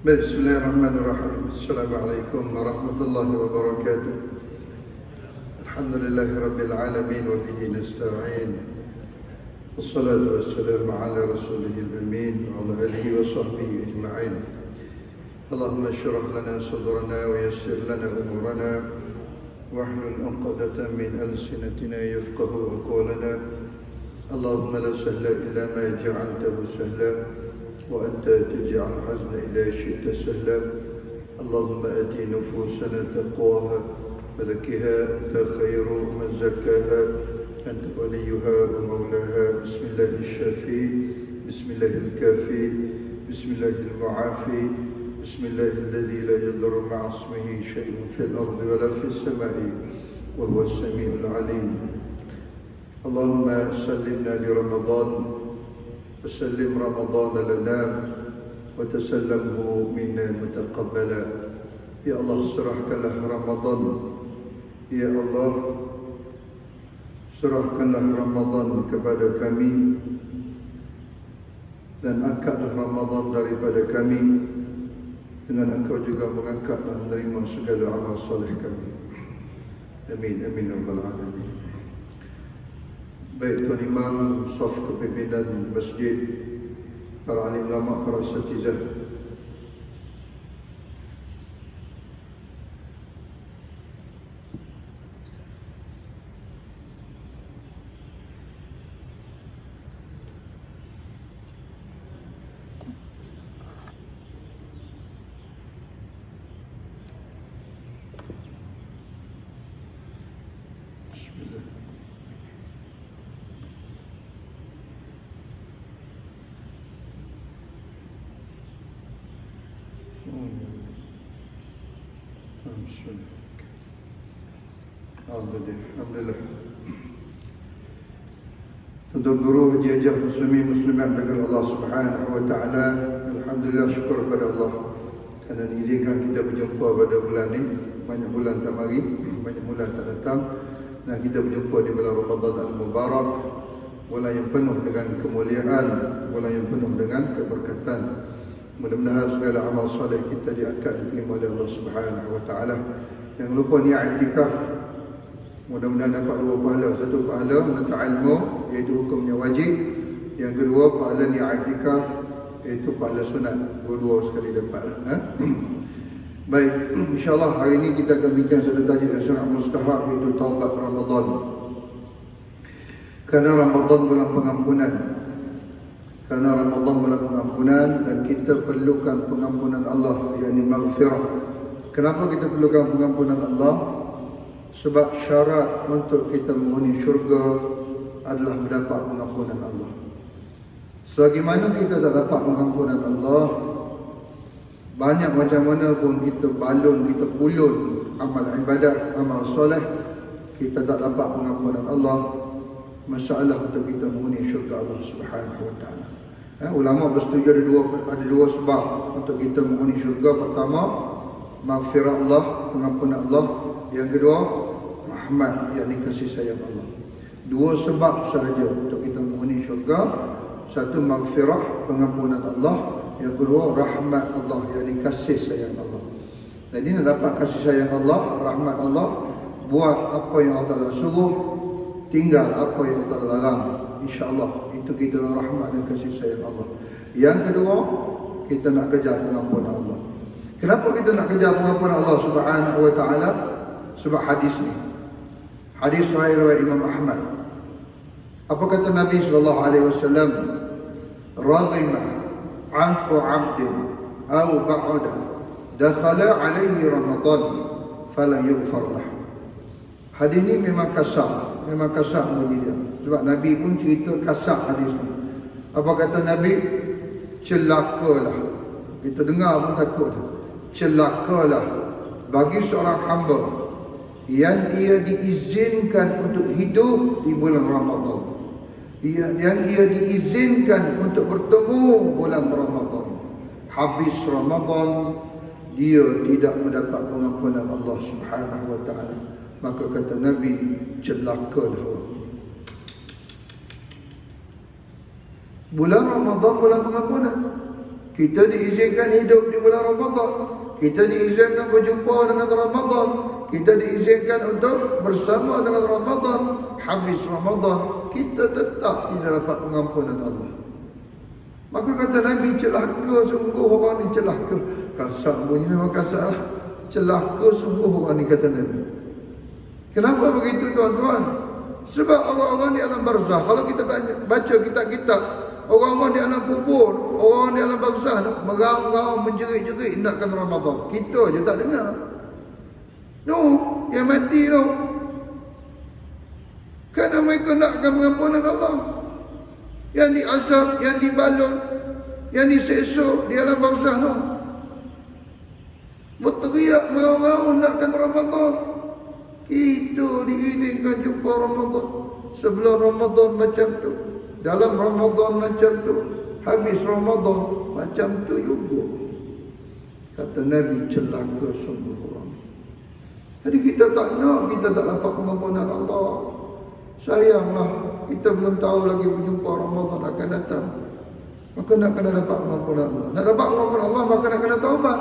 بسم الله الرحمن الرحيم. السلام عليكم ورحمة الله وبركاته. الحمد لله رب العالمين وبه نستعين، والصلاة والسلام على رسوله الأمين وعلى آله وصحبه أجمعين. اللهم اشرح لنا صدرنا ويسر لنا أمورنا واحلل عقدة من ألسنتنا يفقه أقوالنا. اللهم لا سهل إلا ما جعلته سهلا وأنت تجعل الحزن إذا شئت سهلا. اللهم آت نفوسنا تقواها وزكها أنت خير من زكاها أنت وليها ومولاها. بسم الله الشافي، بسم الله الكافي، بسم الله المعافي، بسم الله الذي لا يضر مع اسمه شيء في الأرض ولا في السماء وهو السميع العليم. اللهم سلمنا لرمضان وسلم رمضان لنا وتسلمه منا متقبلا. Ya Allah, serahkanlah Ramadan. Ya Allah, serahkanlah Ramadan kepada kami dan angkatlah Ramadan daripada kami, dengan Engkau juga mengangkat dan menerima segala amal soleh kami. Amin, amin, rabbal alamin. Baik Tuan Imam, saf kepimpinan masjid, para alim ulama, para asatizah, Alhamdulillah. Untuk guru Haji Ajah Muslimin Muslimat dengan Allah Subhanahu Wa Taala, alhamdulillah, syukur kepada Allah kerana izinkan kita berjumpa pada bulan ini. Banyak bulan tak mari, banyak bulan tak datang, dan kita berjumpa di bulan Ramadan Al-Mubarak, bulan yang penuh dengan kemuliaan, bulan yang penuh dengan keberkatan. Mudah-mudahan segala amal soleh kita diangkat diterima oleh Allah Subhanahu Wa Taala. Jangan lupa niat iktikaf. Mudah-mudahan dapat dua pahala. Satu pahala menuntut ilmu, iaitu hukumnya wajib. Yang kedua, pahala niat iktikaf, iaitu pahala sunat. Dua-dua sekali dapatlah. Baik, insyaAllah hari ini kita akan bincang satu tajuk yang sangat mustahak, iaitu taubat Ramadan. Kerana Ramadan bulan pengampunan. Kerana Ramadan bulan pengampunan, dan kita perlukan pengampunan Allah, yakni maghfirah. Kenapa kita perlukan pengampunan Allah? Sebab syarat untuk kita menghuni syurga adalah mendapat pengampunan Allah. Sebagaimana kita tak dapat pengampunan Allah, banyak macam mana pun kita balun, kita pulun amal ibadat, amal soleh, kita tak dapat pengampunan Allah. Masalah untuk kita menghuni syurga Allah Subhanahu Wa Taala. Ulama bersetuju ada dua sebab untuk kita menghuni syurga. Pertama, maghfirah Allah, pengampunan Allah. Yang kedua, rahmat, yakni kasih sayang Allah. Dua sebab sahaja untuk kita menghuni syurga. Satu, maghfirah, pengampunan Allah. Yang kedua, rahmat Allah, yakni kasih sayang Allah. Jadi nak dapat kasih sayang Allah, rahmat Allah, buat apa yang Allah Ta'ala suruh, tinggal apa yang Allah Ta'ala larang. InsyaAllah itu kita rahmat dan kasih sayang Allah. Yang kedua, kita nak kejar pengampunan Allah. Kenapa kita nak kejar pengampunan Allah Subhanahu Wa Taala? Sebab hadis ni, hadis sahih riwayat Imam Ahmad. Apa kata Nabi sallallahu alaihi wasallam? Radhima anfu 'abdin aw ba'da dakhala alaihi Ramadan fala yughfar lah. Hadis ni memang kasar bunyi dia. Sebab Nabi pun cerita kasar hadis ni. Apa kata Nabi? Celakalah. Kita dengar pun takut. Celakalah bagi seorang hamba yang dia diizinkan untuk hidup di bulan Ramadan, yang ia diizinkan untuk bertemu bulan Ramadan. Habis Ramadan, dia tidak mendapat pengampunan Allah Subhanahu Wa Taala. Maka kata Nabi, celakalah orang ini. Bulan Ramadan bulan pengampunan. Kita diizinkan hidup di bulan Ramadan. Kita diizinkan berjumpa dengan Ramadan. Kita diizinkan untuk bersama dengan Ramadan. Habis Ramadan, kita tetap tidak dapat pengampunan Allah. Maka kata Nabi, celaka sungguh orang ni, celaka. Kasar bunyi memang kasar lah. Celaka sungguh orang ni, kata Nabi. Kenapa begitu tuan-tuan? Sebab orang-orang di alam barzah, kalau kita tanya, baca kitab-kitab, orang-orang di alam kubur, orang-orang di alam barzah, meraung-raung, menjerit-jerit nakkan Ramadan. Kita je tak dengar. No, yang mati tu. Kerana mereka nakkan pengampunan Allah. Yang diazab, yang dibalun, yang diseksa di alam barzah tu. Berteriak meraung-raung nakkan Ramadan. Kita diizinkan jumpa Ramadan. Sebelum Ramadan macam tu, dalam Ramadan macam tu, habis Ramadan macam tu juga. Kata Nabi, celaka sungguh orang. Jadi kita tak nak, kita tak dapat pengampunan Allah. Sayanglah, kita belum tahu lagi berjumpa Ramadan akan datang. Maka nak kena dapat pengampunan Allah. Nak dapat pengampunan Allah, maka nak kena taubat.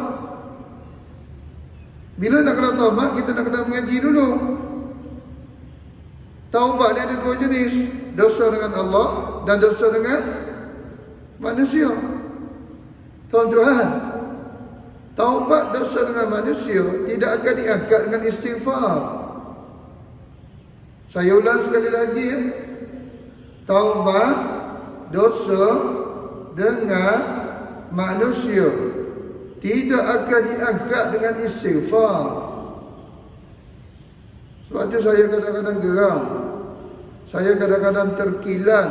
Bila nak kena taubat, kita nak kena mengaji dulu. Taubat ni ada dua jenis. Dosa dengan Allah dan dosa dengan manusia. Tuan-tuan, taubat dosa dengan manusia tidak akan diangkat dengan istighfar. Saya ulang sekali lagi ya. Taubat dosa dengan manusia tidak akan diangkat dengan istighfar. Sebab itu saya kadang-kadang geram. Saya kadang-kadang terkilan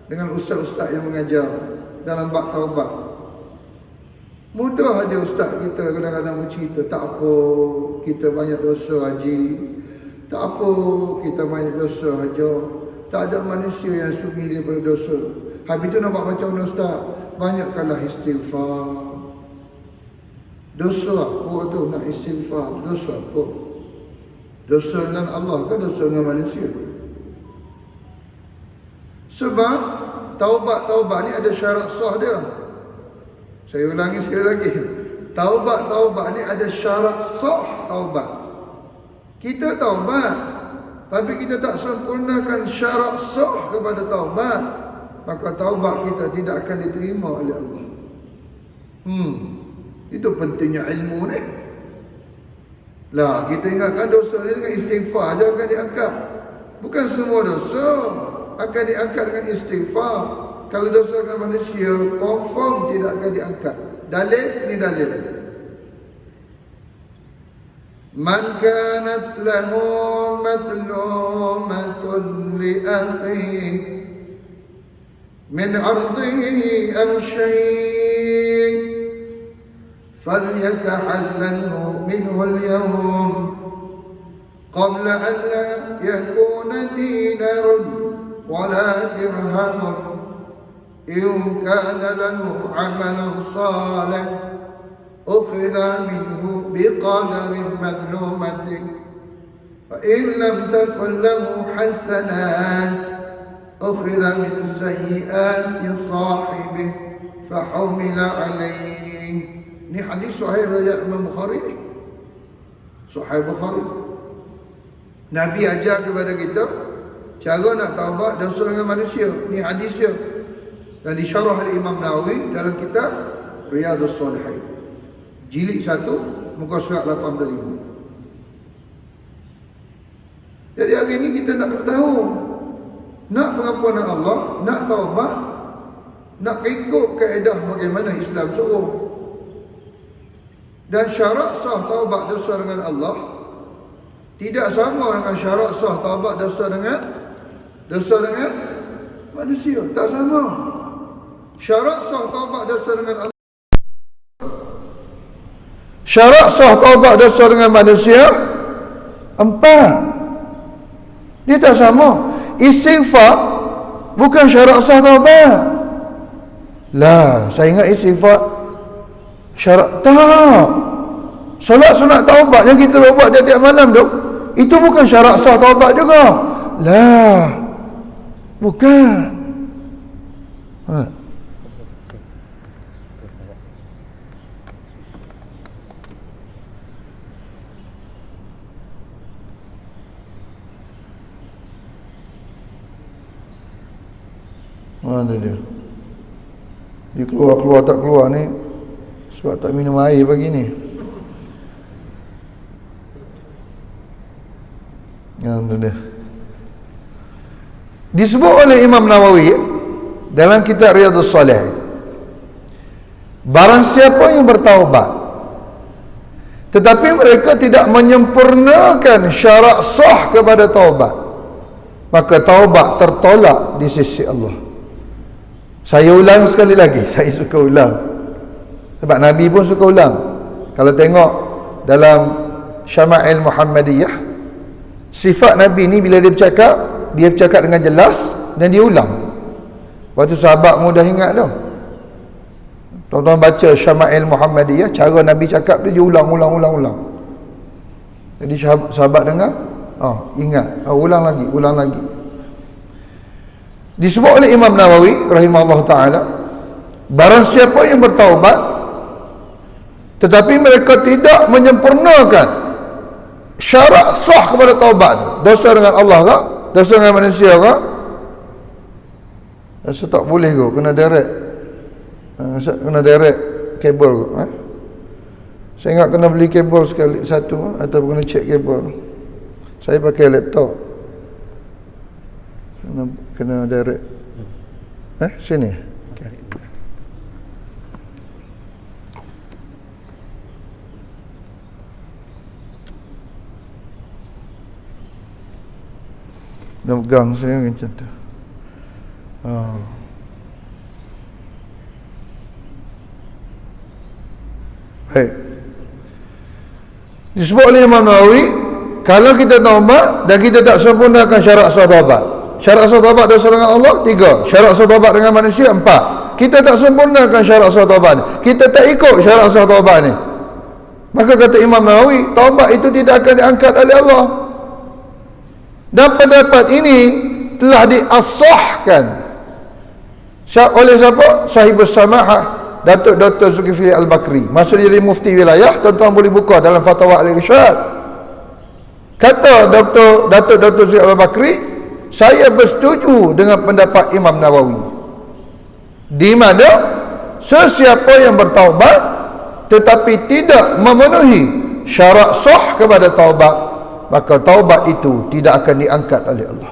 dengan ustaz-ustaz yang mengajar dalam bab taubat. Mudah aja ustaz kita kadang-kadang bercerita, tak apa kita banyak dosa haji, tak apa kita banyak dosa haja, tak ada manusia yang sunyi daripada dosa. Habis itu nampak macam mana ustaz? Banyakkanlah istighfar. Dosa apa tu nak istighfar? Dosa apa? Dosa dengan Allah ke dosa dengan manusia? Sebab taubat-taubat ni ada syarat sah dia. Saya ulangi sekali lagi. Taubat-taubat ni ada syarat sah taubat. Kita taubat, tapi kita tak sempurnakan syarat sah kepada taubat, maka taubat kita tidak akan diterima oleh Allah. Itu pentingnya ilmu ni. Lah, kita ingatkan dosa ni dengan istighfar aja akan diangkat. Bukan semua dosa akan diangkat dengan istighfar. Kalau dosa dengan manusia, confirm tidak akan diangkat. Dalil ni dalil. Man kanat lahu matlumatun li akhihi min ardihi am syai' falyatahallalhu minhu al-yawm qabla an la yakuna dinarun wala dirhamun in kana lahu 'amalun salih ukhidha minhu biqadarin madlumatin fa in lam takun lahu hasanat ukhidha min sayyiati sahibihi fa humila alayhi. Ini hadis sahih riwayat Imam Bukhari ni. Sahih Bukhari. Nabi ajar kepada kita cara nak taubat dosa dengan manusia. Ni hadis dia. Dan disyarah oleh Imam Nawawi dalam kitab Riyadhus Shalihin. Jilid 1 muka surat 85. Jadi hari ini kita nak tahu, nak pengampunan Allah, nak taubat, nak ikut kaedah bagaimana Islam suruh. Dan syarat sah taubat dosa dengan Allah tidak sama dengan syarat sah taubat dosa dengan manusia. Tak sama. Syarat sah taubat dosa dengan Allah, syarat sah taubat dosa dengan manusia 4. Dia tak sama. Istighfar bukan syarat sah taubat. Lah, saya ingat istighfar syarat tak. Solat sunat taubat yang kita buat tiap-tiap malam tu, itu bukan syarat sah taubat juga. Lah, bukan. Mana dia? Dia keluar tak keluar ni sebab tak minum air pagi ni. Yang dia disebut oleh Imam Nawawi dalam kitab Riyadhus Shalihin, barang siapa yang bertaubat tetapi mereka tidak menyempurnakan syarat sah kepada taubat, maka taubat tertolak di sisi Allah. Saya ulang sekali lagi, saya suka ulang sebab Nabi pun suka ulang. Kalau tengok dalam Syama'il Muhammadiyah, sifat Nabi ni bila dia bercakap dengan jelas dan dia ulang. Waktu sahabat mudah ingat tu. Tuan-tuan baca Syama'il Muhammadiyah, cara Nabi cakap dia ulang. Jadi sahabat dengar, ingat, ulang lagi. Disebut oleh Imam Nawawi rahimahullah ta'ala, barang siapa yang bertaubat tetapi mereka tidak menyempurnakan syarat sah kepada taubat, dosa dengan Allah ke, dosa dengan manusia ke, rasa tak boleh ke, kena direct kabel ke, saya ingat kena beli kabel sekali satu, ataupun kena check kabel. Saya pakai laptop, kena direct sini. Dia pegang saya macam tu. Baik. Disebut oleh Imam Nawawi, kalau kita taubat dan kita tak sempurnakan syarat sah taubat. Syarat sah taubat dosa dengan Allah 3, syarat sah taubat dengan manusia 4. Kita tak sempurnakan syarat sah taubat ni, kita tak ikut syarat sah taubat ni, maka kata Imam Nawawi, taubat itu tidak akan diangkat oleh Allah. Dan pendapat ini telah diasahkan oleh siapa? Sahibus Samahah, Datuk Dr. Zulkifli Al-Bakri. Masa dia jadi mufti wilayah, tuan-tuan boleh buka dalam Fatwa Al-Irsyad. Kata Datuk Zulkifli Al-Bakri, saya bersetuju dengan pendapat Imam Nawawi, di mana sesiapa yang bertaubat tetapi tidak memenuhi syarat sah kepada taubat, maka taubat itu tidak akan diangkat oleh Allah.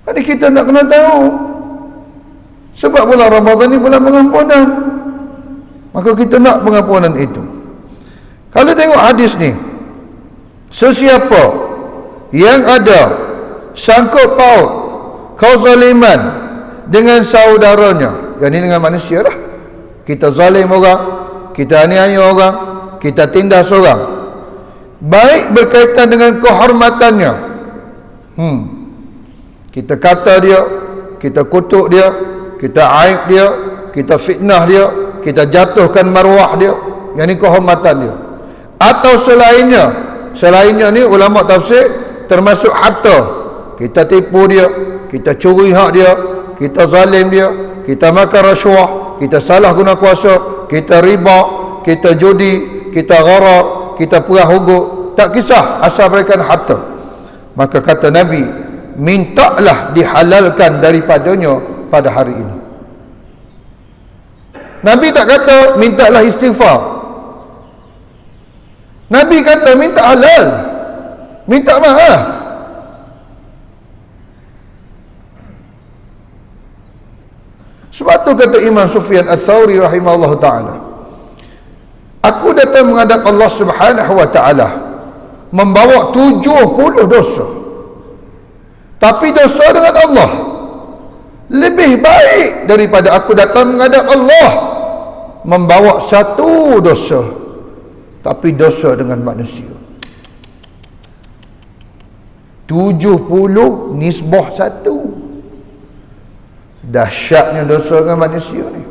Jadi kita nak kena tahu, sebab bulan Ramadan ni bulan pengampunan, maka kita nak pengampunan itu. Kalau tengok hadis ni, sesiapa yang ada sangkut paut kezaliman dengan saudaranya, yang ini dengan manusia lah, kita zalim orang, kita aniaya orang, kita tindas orang, baik berkaitan dengan kehormatannya, kita kata dia, kita kutuk dia, kita aib dia, kita fitnah dia, kita jatuhkan maruah dia, yang ini kehormatan dia, atau selainnya ni ulama tafsir termasuk harta, kita tipu dia, kita curi hak dia, kita zalim dia, kita makan rasuah, kita salah guna kuasa, kita riba, kita judi, kita gharar, kita perah huguk, tak kisah asal berikan harta, maka kata Nabi, mintalah dihalalkan daripadanya pada hari ini. Nabi tak kata mintalah istighfar, Nabi kata minta halal, minta maaf. Sebab tu kata Imam Sufyan Ats-Tsauri rahimahullah ta'ala, aku datang menghadap Allah Subhanahu wa ta'ala membawa 70 dosa, tapi dosa dengan Allah lebih baik daripada aku datang menghadap Allah membawa 1 dosa, tapi dosa dengan manusia. 70 nisbah 1. Dahsyatnya dosa dengan manusia ni.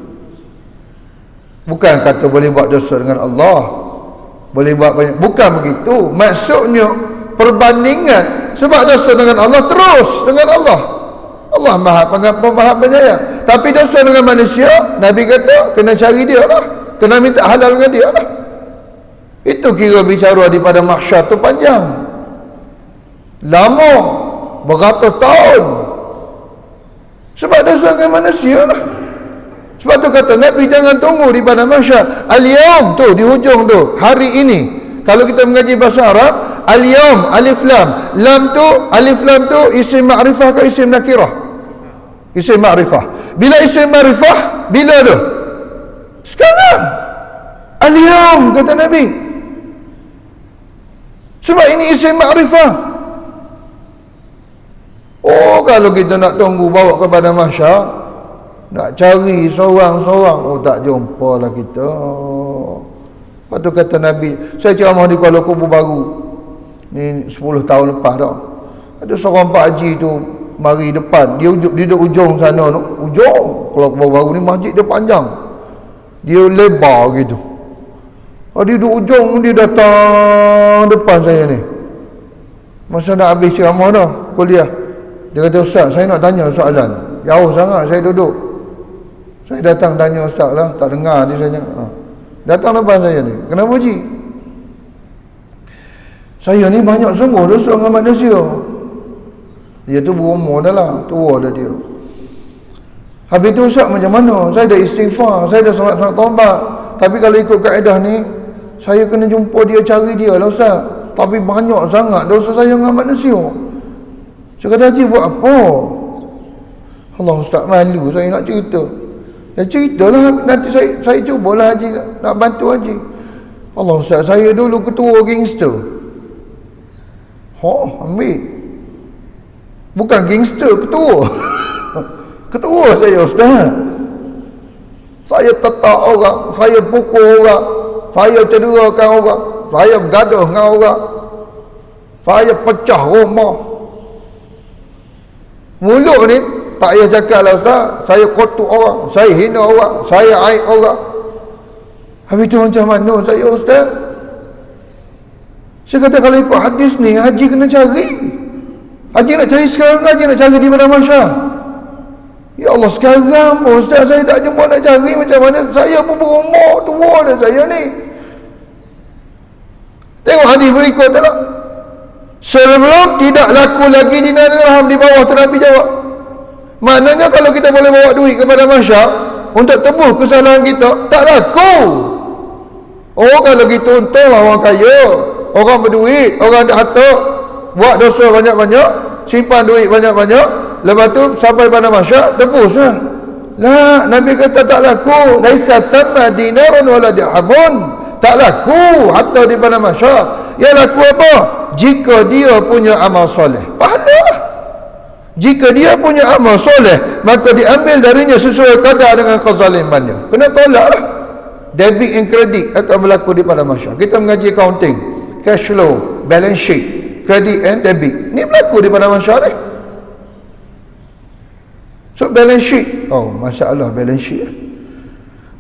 Bukan kata boleh buat dosa dengan Allah, boleh buat banyak, bukan begitu. Maksudnya perbandingan, sebab dosa dengan Allah terus dengan Allah. Allah Maha Pengampun, Maha Penyayang. Tapi dosa dengan manusia, Nabi kata kena cari dia lah, kena minta halal dengan dia lah. Itu kira bicara di pada mahsyar tu panjang, lama, beratus tahun. Sebab dah sebagai manusia lah. Sebab tu kata Nabi jangan tunggu di padang mahsyar. Al-yawm tu di hujung tu, hari ini. Kalau kita mengaji bahasa Arab, al-yawm, alif lam. Lam tu, alif lam tu isim ma'rifah ke isim nakirah? Isim ma'rifah. Bila isim ma'rifah? Bila tu? Sekarang. Al-yawm kata Nabi. Sebab ini isim ma'rifah. Oh, kalau kita nak tunggu bawa kepada mahsyar, nak cari seorang-seorang, oh tak jumpa lah kita. Lepas tu kata Nabi, saya ceramah di Kuala Lumpur baru ni 10 tahun lepas dah. Ada seorang Pak Haji tu mari depan, dia duduk ujung sana tu, ujung Kuala Lumpur baru ni, masjid dia panjang, dia lebar gitu. Dia duduk ujung, dia datang depan saya ni masa nak habis ceramah dah, kuliah. Dia kata, Ustaz, saya nak tanya soalan. Jauh sangat saya duduk. Saya datang tanya Ustaz lah, tak dengar dia saya. Datang depan saya ni, kenapa Haji? Saya ni banyak sungguh dosa dengan manusia. Dia tu berumur dah lah, tua dah dia. Habis tu Ustaz macam mana? Saya dah istighfar, saya dah solat-solat taubat. Tapi kalau ikut kaedah ni, saya kena jumpa dia, cari dia lah Ustaz. Tapi banyak sangat dosa saya dengan manusia. Saya kata, Haji buat apa? Allah Ustaz, malu saya nak cerita. Ya ceritalah, nanti saya cubalah Haji nak bantu Haji. Allah Ustaz, saya dulu ketua gangster. Ambil. Bukan gangster, ketua. Ketua saya Ustaz. Saya tetak orang, saya pukul orang, saya cederakan orang, saya bergaduh dengan orang, saya pecah rumah. Mulut ni tak payah cakap lah Ustaz, saya kotuk orang, saya hina orang, saya aib orang. Habis tu macam mana saya Ustaz? Saya kata kalau ikut hadis ni, Haji kena cari. Haji nak cari sekarang, Haji nak cari di padang mahsyar. Ya Allah, sekarang Ustaz saya tak jumpa, nak cari macam mana? Saya pun berumur, tua dah saya ni. Tengok hadis berikut tu lah. Sebelum tidak laku lagi dinar dirham di bawah tu, Nabi jawab. Maknanya kalau kita boleh bawa duit kepada mahsyar untuk tebus kesalahan kita, tak laku. Oh kalau gitu untunglah orang kaya, orang berduit, orang ada harta, buat dosa banyak-banyak, simpan duit banyak-banyak, lepas tu sampai pada mahsyar tebus lah. Lah, Nabi kata tak laku. Laisa thamma dinarun wala dirhamun. Tak laku harta di pada mahsyar. Yang laku apa? Jika dia punya amal soleh, pahala. Jika dia punya amal soleh, maka diambil darinya sesuai kadar dengan kezalimannya. Kena tolak lah. Debit and credit akan berlaku di pada mahsyar. Kita mengaji accounting, cash flow, balance sheet, credit and debit. Ni berlaku di pada mahsyar ni. So balance sheet, oh masalah balance sheet.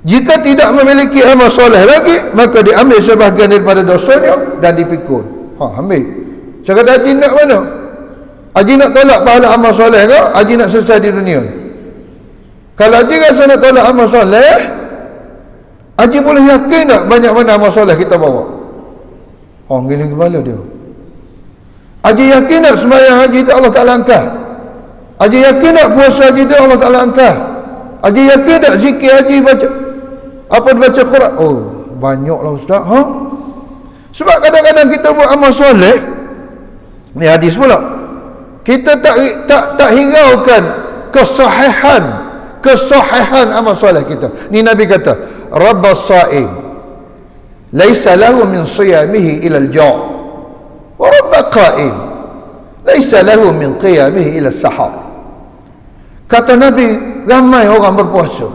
Jika tidak memiliki amal soleh lagi, maka diambil sebahagian daripada dosanya dan dipikul. Ambil. Saya kata, Haji nak mana? Haji nak tolak pahala amal soleh ke? Haji nak selesai di dunia? Kalau Haji rasa nak tolak amal soleh, Haji boleh yakin tak banyak mana amal soleh kita bawa? Gini kepala dia. Haji yakin tak sembahyang Haji itu Allah Ta'ala angkat? Haji yakin tak puasa Haji itu Allah Ta'ala angkat? Haji yakin tak zikir Haji baca baca Quran? Oh banyaklah Ustaz. Sebab kadang-kadang kita buat amal soleh, ni hadis pula, kita tak hiraukan kesahihan amal soleh kita. Ni Nabi kata, Rabbas Sa'im laisa lahu min siyamihi ila al-ja' wa Rabb Qa'im laisa lahu min qiyamihi ila as-sahar. Kata Nabi, ramai orang berpuasa,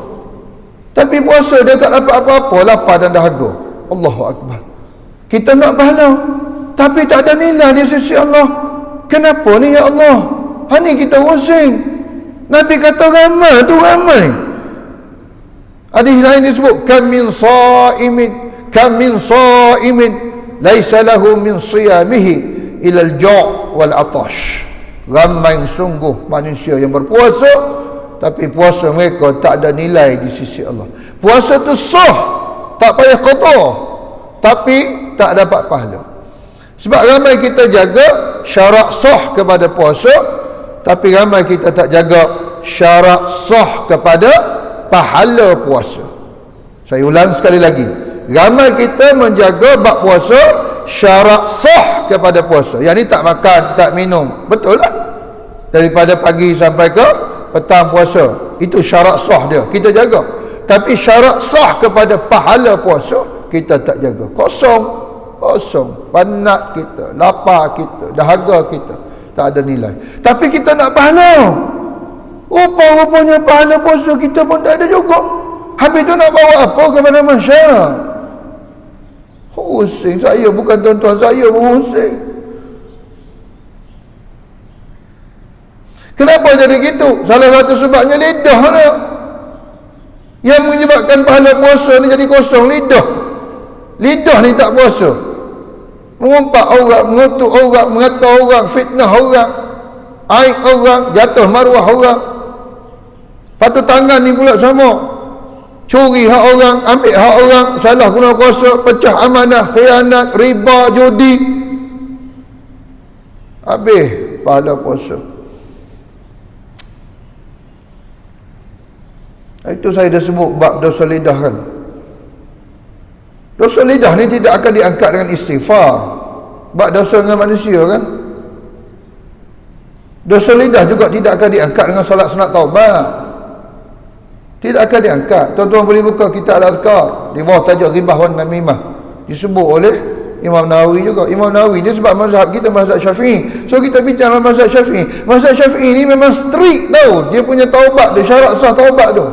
tapi puasa dia tak dapat apa-apa, lapar dan dahaga. Allahu Akbar. Kita nak pahala, tapi tak ada nilai di sisi Allah. Kenapa ni ya Allah? Ni kita pusing. Nabi kata ramai tu ramai. Hadis lain disebut kam min sa'imin laisa lahu min siyamihi ila al-ja' wal atash. Ramai sungguh manusia yang berpuasa, tapi puasa mereka tak ada nilai di sisi Allah. Puasa tu sah, tak payah qada, tapi tak dapat pahala. Sebab ramai kita jaga syarat sah kepada puasa, Tapi ramai kita tak jaga syarat sah kepada pahala puasa. Saya ulang sekali lagi. Ramai kita menjaga bab puasa, syarat sah kepada puasa. Yang ni tak makan, tak minum. Betul lah. Daripada pagi sampai ke petang puasa. Itu syarat sah dia. Kita jaga. Tapi syarat sah kepada pahala puasa, kita tak jaga. Kosong. Penat kita, lapar kita, dahaga kita, tak ada nilai. Tapi kita nak pahala. Rupa-rupanya pahala puasa kita pun tak ada juga. Habis tu nak bawa apa kepada masyarakat? Pusing saya, bukan tuan-tuan, saya pusing. Kenapa jadi gitu? Salah satu sebabnya lidah lah. Yang menyebabkan pahala puasa ni jadi kosong, lidah. Lidah ni tak puasa. Mengumpat orang, mengutuk orang, mengata orang, fitnah orang, aib orang, jatuh maruah orang. Lepas tu tangan ni pula sama. Curi hak orang, ambil hak orang, salah guna kuasa, pecah amanah, khianat, riba, judi. Habis pahala puasa. Itu saya dah sebut bab dosa lidah kan. Dosa lidah ni tidak akan diangkat dengan istighfar. Bab dosa dengan manusia kan. Dosa lidah juga tidak akan diangkat dengan solat sunat taubat. Tidak akan diangkat. Tuan-tuan boleh buka kitab Al-Azkar di bawah tajuk ghibah wan namimah. Disebut oleh Imam Nawawi juga. Imam Nawawi ni sebab mazhab kita mazhab Syafi'i. So kita bincang dalam mazhab Syafi'i. Mazhab Syafi'i ni memang strict tau. Dia punya taubat, dia syarat sah taubat tu.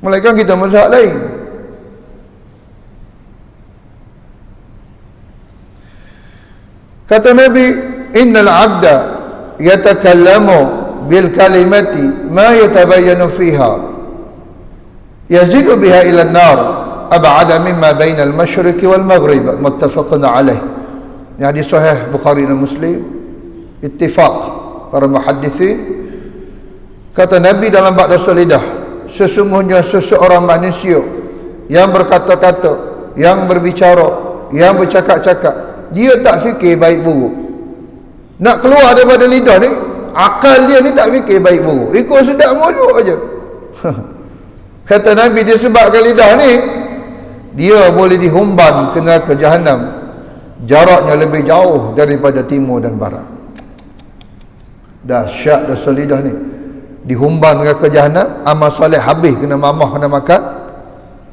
Melainkan kita mazhab lain. Kata Nabi, innal abda yatakallamu bil kalimati ma yatabayyanu fiha yazidu biha ila an-nar ab'ada mimma baina al-masyriq wal maghrib, muttafaqun alaih. Ini hadis sahih Bukhari dan Muslim, ittifaq para muhaddithin. Kata Nabi dalam bab dosa lidah, sesungguhnya seseorang manusia yang berkata-kata, yang berbicara, yang bercakap-cakap, dia tak fikir baik buruk. Nak keluar daripada lidah ni, akal dia ni tak fikir baik buruk, ikut sedap mulut aja. Kata Nabi, disebabkan lidah ni, dia boleh dihumban ke neraka Jahannam, jaraknya lebih jauh daripada timur dan barat. Dahsyat dosa lidah ni. Dihumban neraka Jahannam, amal soleh habis kena mamah, kena makan,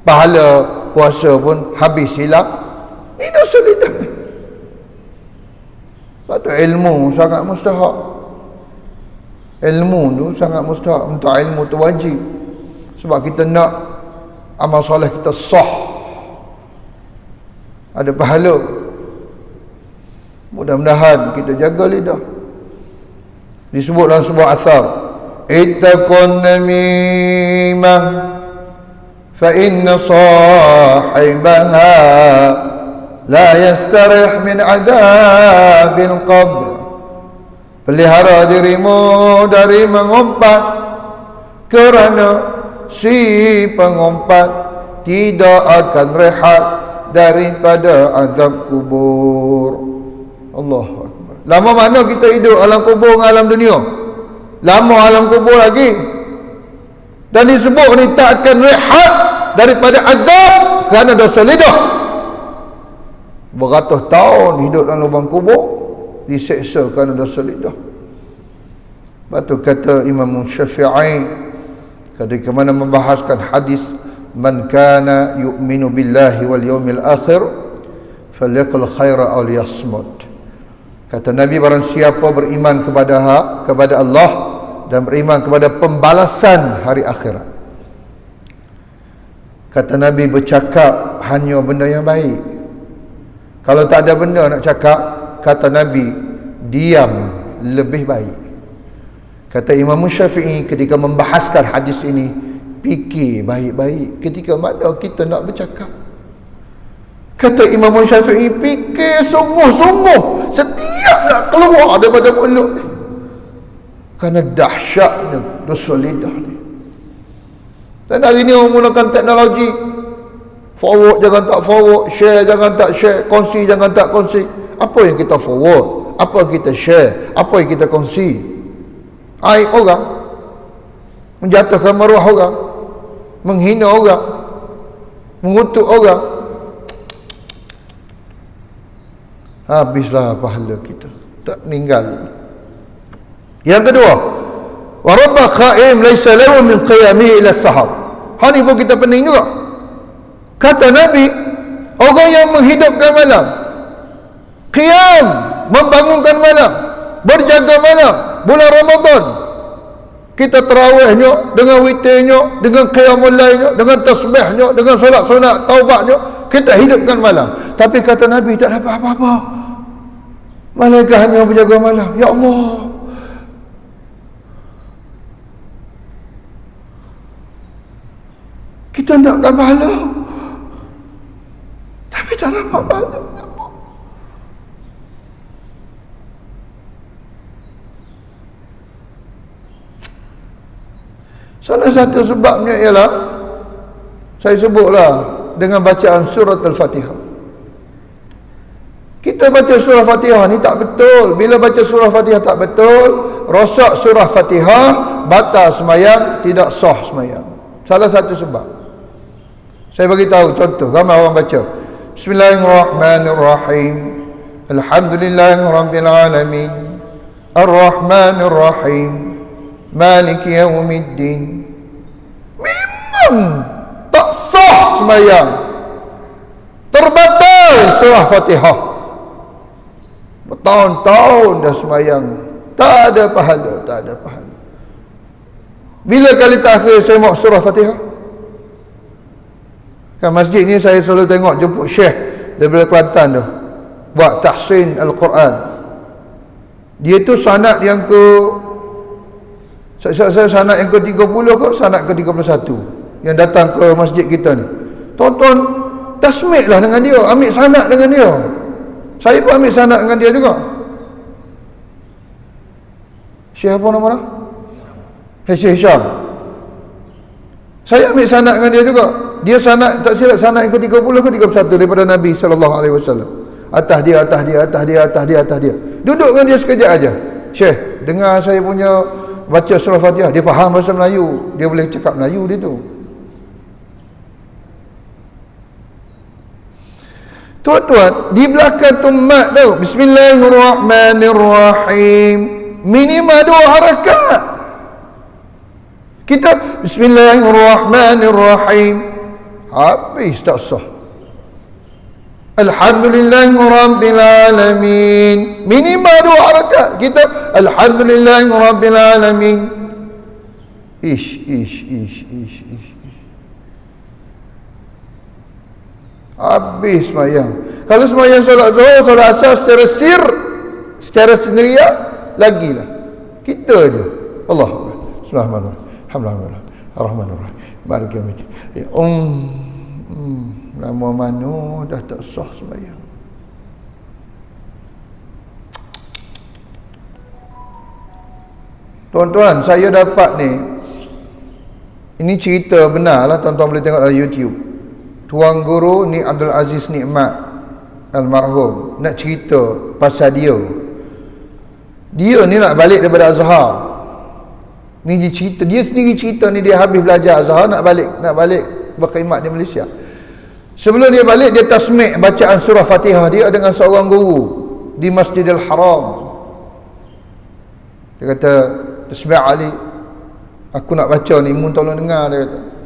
pahala puasa pun habis hilang. Ini dosa lidah ni. Sebab tu ilmu sangat mustahak. Ilmu tu sangat mustahak. Untuk ilmu tu wajib. Sebab kita nak amal soleh kita sah, ada pahala. Mudah-mudahan kita jaga lidah. Disebut dalam sebuah athar, ittaqun namimah fa inna sahibaha la yastarih min adzabil qabr. Pelihara dirimu dari mengumpat, kerana si pengumpat tidak akan rehat daripada azab kubur. Allahu Akbar. Lama mana kita hidup alam kubur dengan alam dunia? Lama alam kubur lagi. Dan disebut ni tak akan rehat daripada azab kerana dosa lidah. Beratus tahun hidup dalam lubang kubur, diseksa kerana dosa lidah. Lepas tu kata Imam Syafi'i ketika mana membahaskan hadis, man kana yu'minu billahi wal yawmil akhir falyaqul khaira aw liyasmut. Kata Nabi, barang siapa beriman kepada Allah dan beriman kepada pembalasan hari akhirat, kata Nabi, bercakap hanya benda yang baik. Kalau tak ada benda nak cakap, kata Nabi, diam lebih baik. Kata Imam Syafi'i ketika membahaskan hadis ini, fikir baik-baik ketika mana kita nak bercakap. Kata Imam Syafi'i, fikir sungguh-sungguh setiap nak keluar daripada mulut ni, kerana dahsyatnya dosa lidah ni. Dan hari ni orang menggunakan teknologi, forward jangan tak forward, share jangan tak share, kongsi jangan tak kongsi. Apa yang kita forward? apa kita share, apa yang kita kongsi. Aib orang, menjatuhkan maruah orang, menghina orang, mengutuk orang, habislah pahala kita, tak meninggal. Yang kedua, wa rabba qa'im laysa lahu min qiyamihi ila sahar. Hal ni pun kita pening juga. Kata Nabi, orang yang menghidupkan malam, qiyam, membangunkan malam, berjaga malam, bulan Ramadan, kita tarawihnya, dengan witirnya, dengan qiyamul lailnya, dengan tasbihnya, dengan solat sunat taubatnya, kita hidupkan malam. Tapi kata Nabi, tak dapat apa-apa. Malaikat hanya berjaga malam. Ya Allah, kita nak dapat pahala, tapi tak dapat pahala. Salah satu sebabnya ialah, saya sebutlah dengan bacaan surat Al-Fatihah. Kita baca surah Fatihah ni tak betul. Bila baca surah Fatihah tak betul, rosak surah Fatihah, batal semayang, tidak sah semayang. Salah satu sebab. Saya bagi tahu contoh, ramai orang baca Bismillahirrahmanirrahim, Alhamdulillahirabbil alamin, Ar-Rahmanirrahim, Maliki yaumiddin. Memang tak sah semayang, terbatal surah Fatihah. Bertahun-tahun dah semayang, tak ada pahala, tak ada pahala. Bila kali terakhir saya mau surah Fatihah? Kan masjid ni saya selalu tengok jemput Syekh daripada Kelantan tu, buat tahsin Al-Quran. Dia tu sanad yang ke, saya sanad yang ke-30 ke sanad ke-31 yang datang ke masjid kita ni. Tonton tasmik lah dengan dia, ambil sanad dengan dia. Saya pun ambil sanad dengan dia juga. Syekh apa nama dia? Syekh Hisham. Saya ambil sanad dengan dia juga. Dia sanad, tak silap sanad yang ke-30 ke 31 daripada Nabi SAW. Atas dia, atas dia, atas dia, atas dia, atas dia. Duduk dengan dia sekejap aja. Syekh, dengar saya punya baca surah Fatihah. Dia faham bahasa Melayu, dia boleh cakap Melayu dia tu. Tuan-tuan, di belakang tu mat tu Bismillahirrahmanirrahim, minimal 2 harakat. Kita Bismillahirrahmanirrahim, habis tak sah. Alhamdulillahirabbil alamin, minimal 2 harakat. Kita Alhamdulillahirabbil alamin. Ish. Habis semayang. Kalau semayang solat zuhur, solat asar secara secara sendirian, lagilah kita je. Allah Akbar. Bismillahirrahmanirrahim. Alhamdulillah. Ar-Rahmanirrahim. Maliki yaumiddin. Lama mana dah tak sah semayang. Tuan-tuan, saya dapat ni, ini cerita benar lah, tuan-tuan boleh tengok dalam YouTube. Tuan Guru ni Abdul Aziz Nikmat almarhum nak cerita pasal dia. Dia ni nak balik daripada Azhar. Ni dia cerita, dia sendiri cerita ni, dia habis belajar Azhar, nak balik berkhidmat di Malaysia. Sebelum dia balik, dia tasmik bacaan surah Fatihah dia dengan seorang guru di Masjidil Haram. Dia kata, Tasbih Ali, aku nak baca ni, mun tolong dengar, dia kata.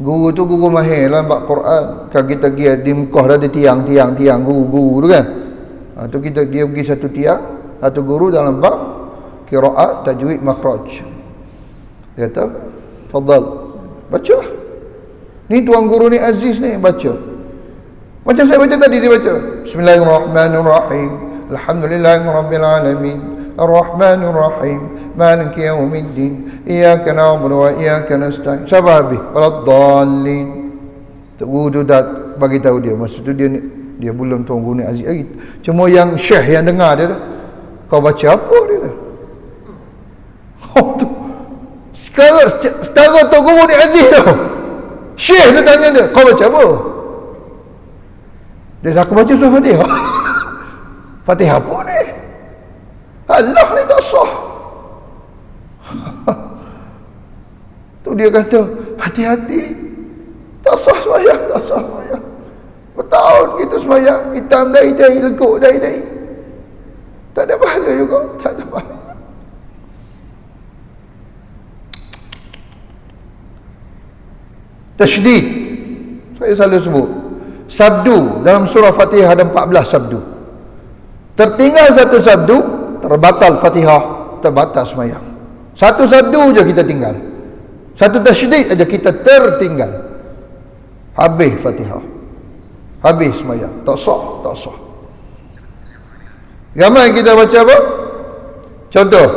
Guru tu guru mahir lah bab Quran. Kan kita pergi di Mekah dah ada tiang guru tu kan. Tu kita dia pergi satu tiang, satu guru dalam bab qiraat, tajwid, makhraj. Dia kata, "Fadhal, baca." Ni tuan guru ni Aziz ni baca. Macam saya baca tadi, dia baca. Bismillahirrahmanirrahim. Alhamdulillahirabbil alamin. Ar-Rahmanirrahim. Maliki yaumiddin. Iyyaka na'budu wa iyyaka nasta'in. Sampai habis. Waladdallin. Tok guru tu dah bagi tahu dia. Masa tu dia belum tuan guru ni Aziz lagi. Cuma yang syekh yang dengar dia dah. Kau baca apa dia dah? Oh tu. Sekarang setara tok guru ni Aziz tu. Syekh tu tanya dia, kau baca apa? Dia dah aku baca surah Fatihah. Fatihah apa ni? Allah ni tak sah. Tu dia kata, hati-hati, tak sah sembahyang, tak sah sembahyang. Bertahun kita sembahyang, hitam dahi-dahi, leguk dahi-dahi, tak ada pahala juga, tak ada pahala. Tasydid, saya selalu sebut, sabdu dalam surah Fatihah ada 14 sabdu. Tertinggal satu sabdu, terbatal Fatihah, terbatal sembahyang. Satu sabdu je kita tinggal, satu tasydid aja kita tertinggal, habis Fatihah, habis sembahyang, tak sah, tak sah. Ramai kita baca apa? Contoh,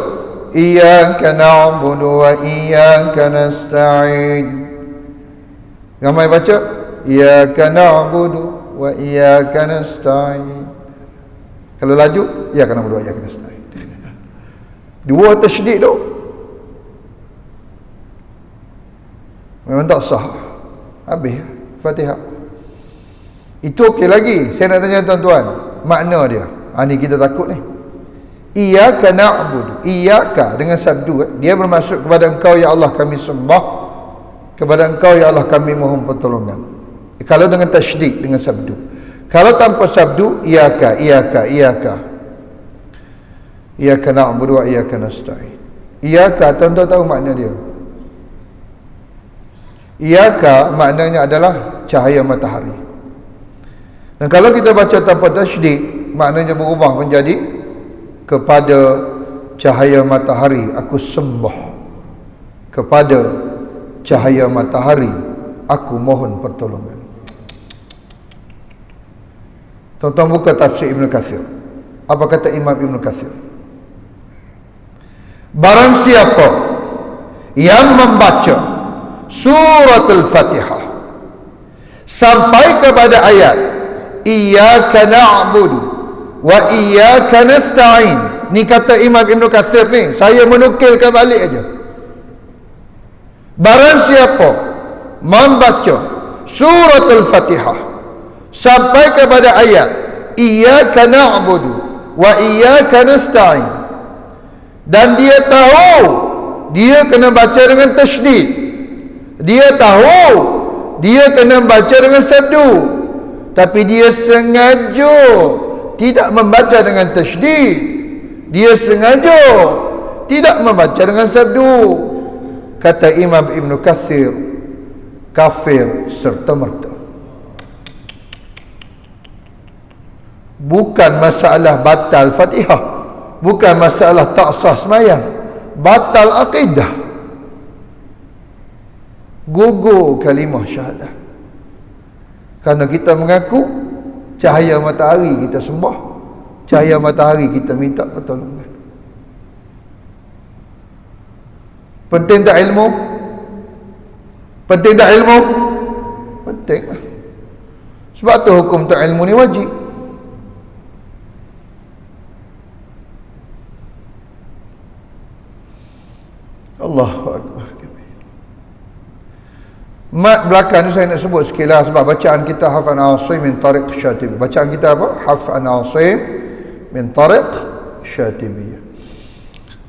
iyyaka na'budu wa iyyaka nasta'in. Ramai baca iyyaka na'budu wa iyyaka nasta'in. Kalau laju, iyyaka na'budu wa iyyaka nasta'in. Dua tasydid tu memang tak sah, habis Fatihah. Itu okey lagi. Saya nak tanya tuan-tuan, makna dia. Ni kita takut ni. Iyyaka na'budu, iyyaka dengan sabdu, dia bermaksud kepada engkau ya Allah kami sembah, kepada engkau ya Allah kami mohon pertolongan. Kalau dengan tasydid, dengan sabdu. Kalau tanpa sabdu, iyyaka, iyyaka, iyyaka, iyyaka na'budu wa iyyaka nasta'in. Iyyaka, tuan-tuan tahu makna dia? Iyyaka maknanya adalah cahaya matahari. Dan kalau kita baca tanpa tasydid, maknanya berubah menjadi kepada cahaya matahari aku sembah, kepada cahaya matahari aku mohon pertolongan. Tuan-tuan buka tafsir Ibn Kathir. Apa kata Imam Ibn Kathir? Barang siapa yang membaca surat Al-Fatihah sampai kepada ayat iyyaka na'budu wa iyyaka nasta'in, ni kata Imam Ibn Kathir ni, saya menukilkan balik aja. Barang siapa membaca surat Al-Fatihah sampai kepada ayat iyyaka na'budu wa iyyaka nasta'in, dan dia tahu dia kena baca dengan tasydid, dia tahu dia kena baca dengan sabdu, tapi dia sengaja tidak membaca dengan tasydid, dia sengaja tidak membaca dengan sabdu, kata Imam Ibn Kathir, kafir serta-merta. Bukan masalah batal Fatihah, bukan masalah tak sah sembahyang, batal akidah, gugur kalimah syahadah. Kerana kita mengaku cahaya matahari kita sembah, cahaya matahari kita minta pertolongan. Penting tak ilmu? Penting tak ilmu? Penting lah. Sebab tu hukum tak ilmu ni wajib. Allahu Akbar. Mat belakang ni saya nak sebut sikit lah, sebab bacaan kita Hafs an Asim min Tariq Syatibi. Bacaan kita apa? Hafs an Asim min Tariq Syatibi.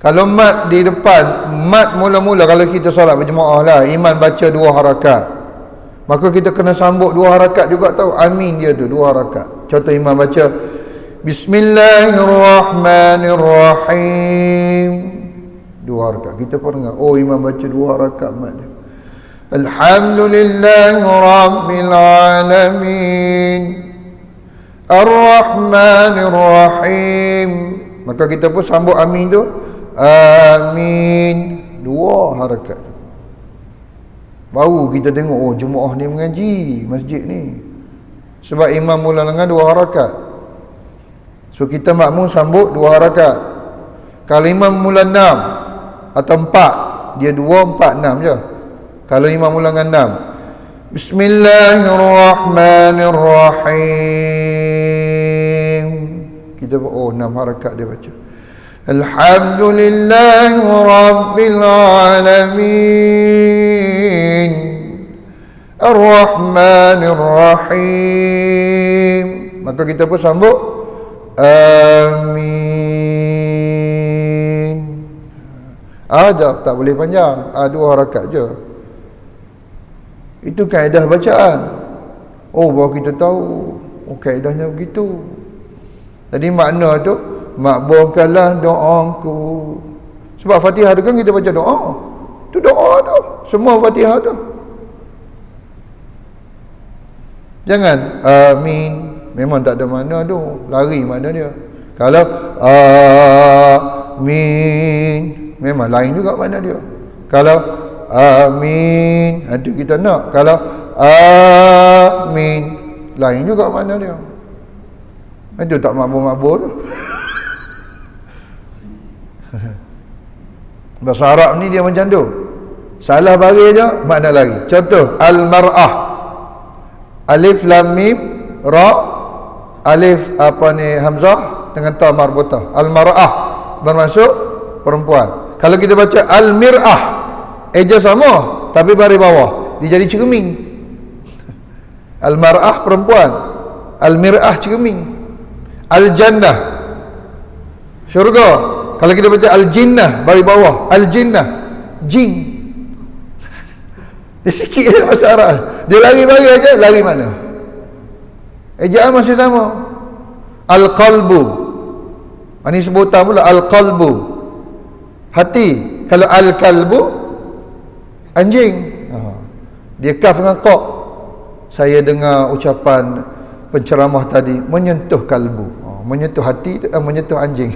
Kalau mat di depan, mat mula-mula kalau kita solat berjemaah lah, imam baca 2 harakat, maka kita kena sambut 2 harakat juga, tahu amin dia tu 2 harakat. Contoh imam baca Bismillahirrahmanirrahim 2 harakat, kita pun dengar, oh imam baca 2 harakat mat dia. Alhamdulillahi Rabbil Alamin Ar-Rahmanir Rahim, maka kita pun sambut amin tu, amin 2 harakat. Baru kita tengok, oh jemaah ni mengaji masjid ni, sebab imam mula dengan 2 harakat. So kita makmum sambut 2 harakat. Kalau imam mula 6 atau 4, dia 2, 4, 6 je. Kalau imam mula dengan 6, Bismillahirrahmanirrahim, kita oh 6 harakat dia baca. Alhamdulillahi Rabbil Alamin Ar-Rahmanir Rahim, maka kita pun sambut amin Tak boleh panjang. 2 rakaat je. Itu kaedah bacaan. Baru kita tahu. Kaedahnya begitu. Jadi makna tu, makbulkanlah doaku. Sebab Fatihah tu kan kita baca doa. Tu doa tu. Semua Fatihah tu. Jangan amin. Memang tak ada makna tu. Lari makna dia. Kalau amin, memang lain juga makna dia. Kalau amin, itu kita nak. Kalau amin, lain juga makna dia. Itu tak mabur-mabur tu. Bahasa Arab ni dia macam tu. Salah bagi je, makna lagi. Contoh, al-mar'ah. Alif lam mim ra, alif hamzah dengan ta marbutah. Al-mar'ah bermaksud perempuan. Kalau kita baca al-mir'ah, eja sama tapi baris bawah, dia jadi cermin. Al-mar'ah perempuan, al-mir'ah cermin. Al-jannah syurga. Kalau kita baca al-jinnah baris bawah, al-jinnah jin. Dia sikit je bahasa Arab. Dia lari-lari aja, lari mana? Ejaan masih sama. Al-qalbu. Ini sebutan pula al-qalbu. Hati. Kalau al-kalbu, anjing. Dia kaf dengan qa. Saya dengar ucapan penceramah tadi, menyentuh kalbu. Menyentuh hati, menyentuh anjing.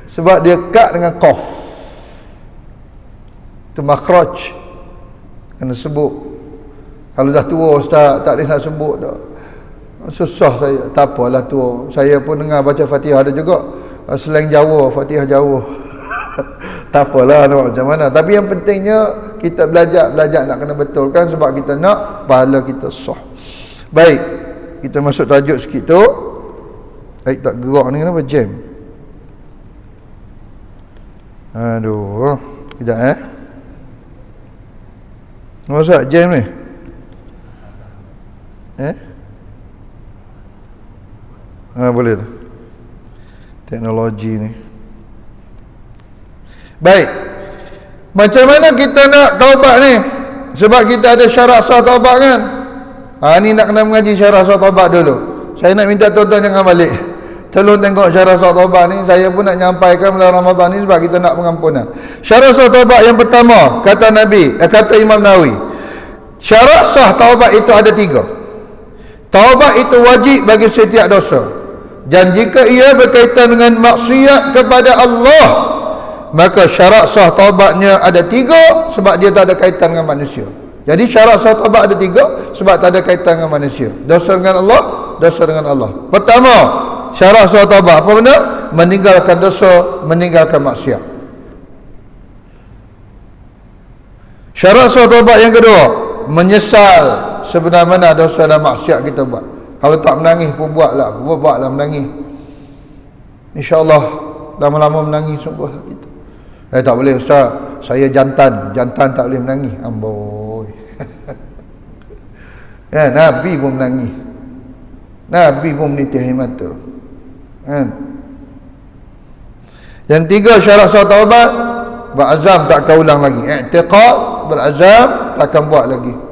Sebab dia qa dengan qaf. Itu makhraj. Kena sebut. Kalau dah tua ustaz, tak boleh nak sebut dah. Susah saya. Tak apalah tua. Saya pun dengar baca Fatihah ada juga slang Jawa, Fatihah Jawa. Tak apalah nak macam mana. Tapi yang pentingnya kita belajar nak kena betulkan, sebab kita nak pahala kita sah. Baik, kita masuk tajuk sikit tu. Tak gerak ni kenapa jam? Aduh, kejap Masa jam ni? Boleh dah. Teknologi ni. Baik. Macam mana kita nak taubat ni? Sebab kita ada syarat sah taubat kan? Ni nak kena mengaji syarat sah taubat dulu. Saya nak minta tuan-tuan jangan balik. Tolong tengok syarat sah taubat ni. Saya pun nak nyampaikan bulan Ramadan ni sebab kita nak pengampunan. Syarat sah taubat yang pertama, kata Nabi, kata Imam Nawawi, syarat sah taubat itu ada 3. Taubat itu wajib bagi setiap dosa. Dan jika ia berkaitan dengan maksiat kepada Allah, maka syarat sah taubatnya ada 3 sebab dia tak ada kaitan dengan manusia. Jadi syarat sah taubat ada 3 sebab tak ada kaitan dengan manusia. Dosa dengan Allah, dosa dengan Allah. Pertama, syarat sah taubat apa benda? Meninggalkan dosa, meninggalkan maksiat. Syarat sah taubat yang kedua, menyesal sebenar-benar dosa dan maksiat kita buat. Kalau tak menangis pun buatlah menangis. InsyaAllah lama-lama menangis sungguhlah kita. Tak boleh ustaz, saya jantan tak boleh menangis. Amboi. Nabi pun menangis. Nabi pun menitih air mata. Yang 3, syarat sah taubat, berazam tak akan ulang lagi. I'tiqad, berazam tak akan buat lagi.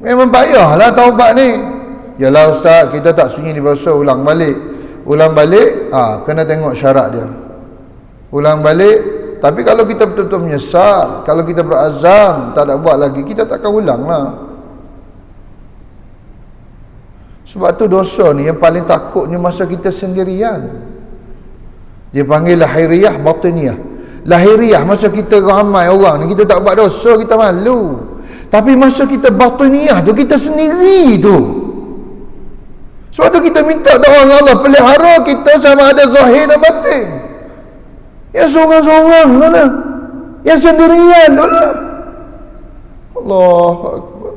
Memang payahlah taubat ni. Yalah ustaz, kita tak sunyi di dosa, ulang balik, kena tengok syarat dia. Ulang balik. Tapi kalau kita betul-betul menyesal, kalau kita berazam tak nak buat lagi, kita takkan ulang lah. Sebab tu dosa ni yang paling takutnya masa kita sendirian. Dia panggil lahiriah batiniyah. Lahiriah masa kita ramai orang ni, kita tak buat dosa, kita malu. Tapi masa kita batiniyah tu, kita sendiri tu. Sebab tu kita minta doa dengan Allah, pelihara kita sama ada zahir dan batin. Yang seorang-seorang tu lah, yang sendirian tu lah. Allahu Akbar.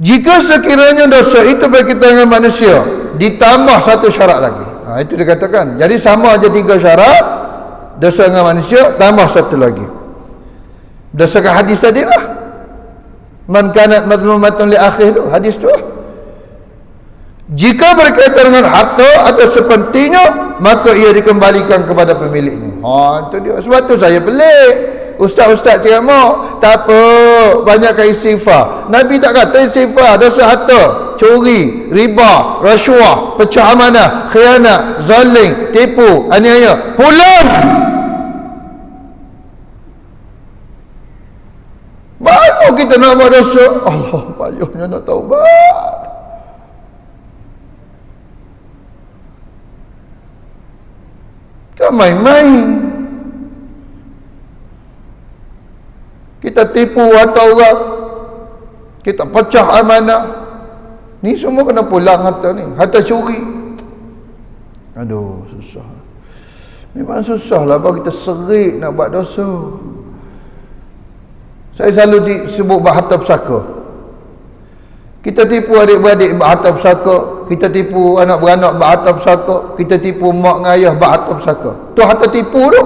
Jika sekiranya dosa itu berkaitan dengan manusia, ditambah satu syarat lagi. Itu dikatakan. Jadi sama aja 3 syarat. Dosa dengan manusia, tambah satu lagi. Berdasarkan hadis tadi lah. Man kanat mazmumatan li akhih tu, hadis tu lah. Jika berkaitan dengan harta atau sepentingnya, maka ia dikembalikan kepada pemiliknya. Itu dia. Sebab tu saya pelik. Ustaz-ustaz ceramah, tak apa, banyakkan istighfar. Nabi tak kata istighfar dosa harta, curi, riba, rasuah, pecah amanah, khianat, zalim, tipu, aniaya. Pulang. Baru kita nak buat dosa. Allah, payahnya nak taubat. Kan main-main. Kita tipu harta orang, kita pecah amanah, ni semua kena pulang harta ni. Harta curi, aduh, susah. Memang susah lah kalau kita serik nak buat dosa. Saya selalu sebut harta pesaka. Kita tipu adik-beradik harta pesaka, kita tipu anak beranak harta pesaka, kita tipu mak dengan ayah harta pesaka. Tu harta tipu tu.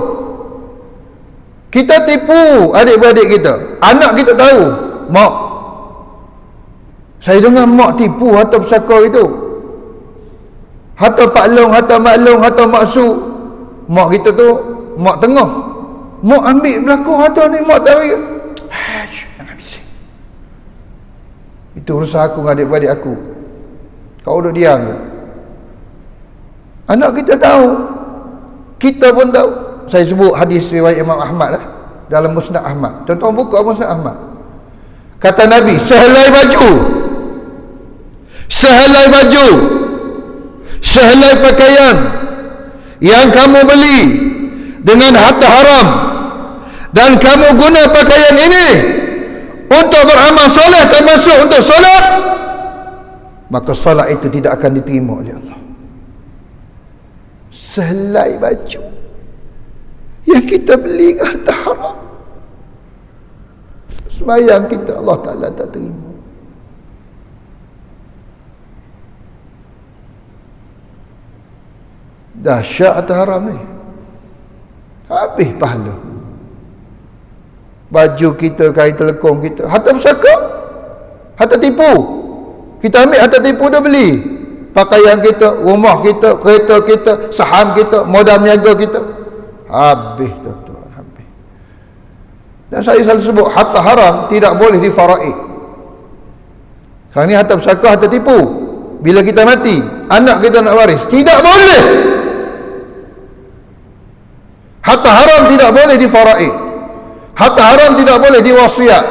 Kita tipu adik-beradik kita. Anak kita tahu, mak, saya dengar mak tipu harta pesaka itu. Harta Pak Long, harta Mak Long, harta Mak Su. Mak kita tu, mak tengah. Mak ambil belakang harta ni, mak tarik. Jangan bising. Itu urusan aku dengan adik-beradik aku. Kau duduk diam. Anak kita tahu, kita pun tahu. Saya sebut hadis riwayat Imam Ahmad lah, dalam Musnad Ahmad. Tuan-tuan buka Musnad Ahmad. Kata Nabi, sehelai baju, sehelai pakaian yang kamu beli dengan harta haram, dan kamu guna pakaian ini untuk beramal soleh, termasuk untuk solat, maka solat itu tidak akan diterima oleh Allah. Sehelai baju yang kita beli dengan harta haram, sembahyang kita Allah Ta'ala tak terima. Dahsyat harta haram ni, habis pahala. Baju kita, kain telekong kita, harta pusaka, harta tipu. Kita ambil harta tipu dah beli. Pakaian kita, rumah kita, kereta kita, saham kita, modal niaga kita, habis tuan-tuan, habis. Dan saya selalu sebut, harta haram tidak boleh difaraid. Sekarang ni harta pusaka, harta tipu. Bila kita mati, anak kita nak waris, tidak boleh. Harta haram tidak boleh difaraid. Harta haram tidak boleh diwasiat.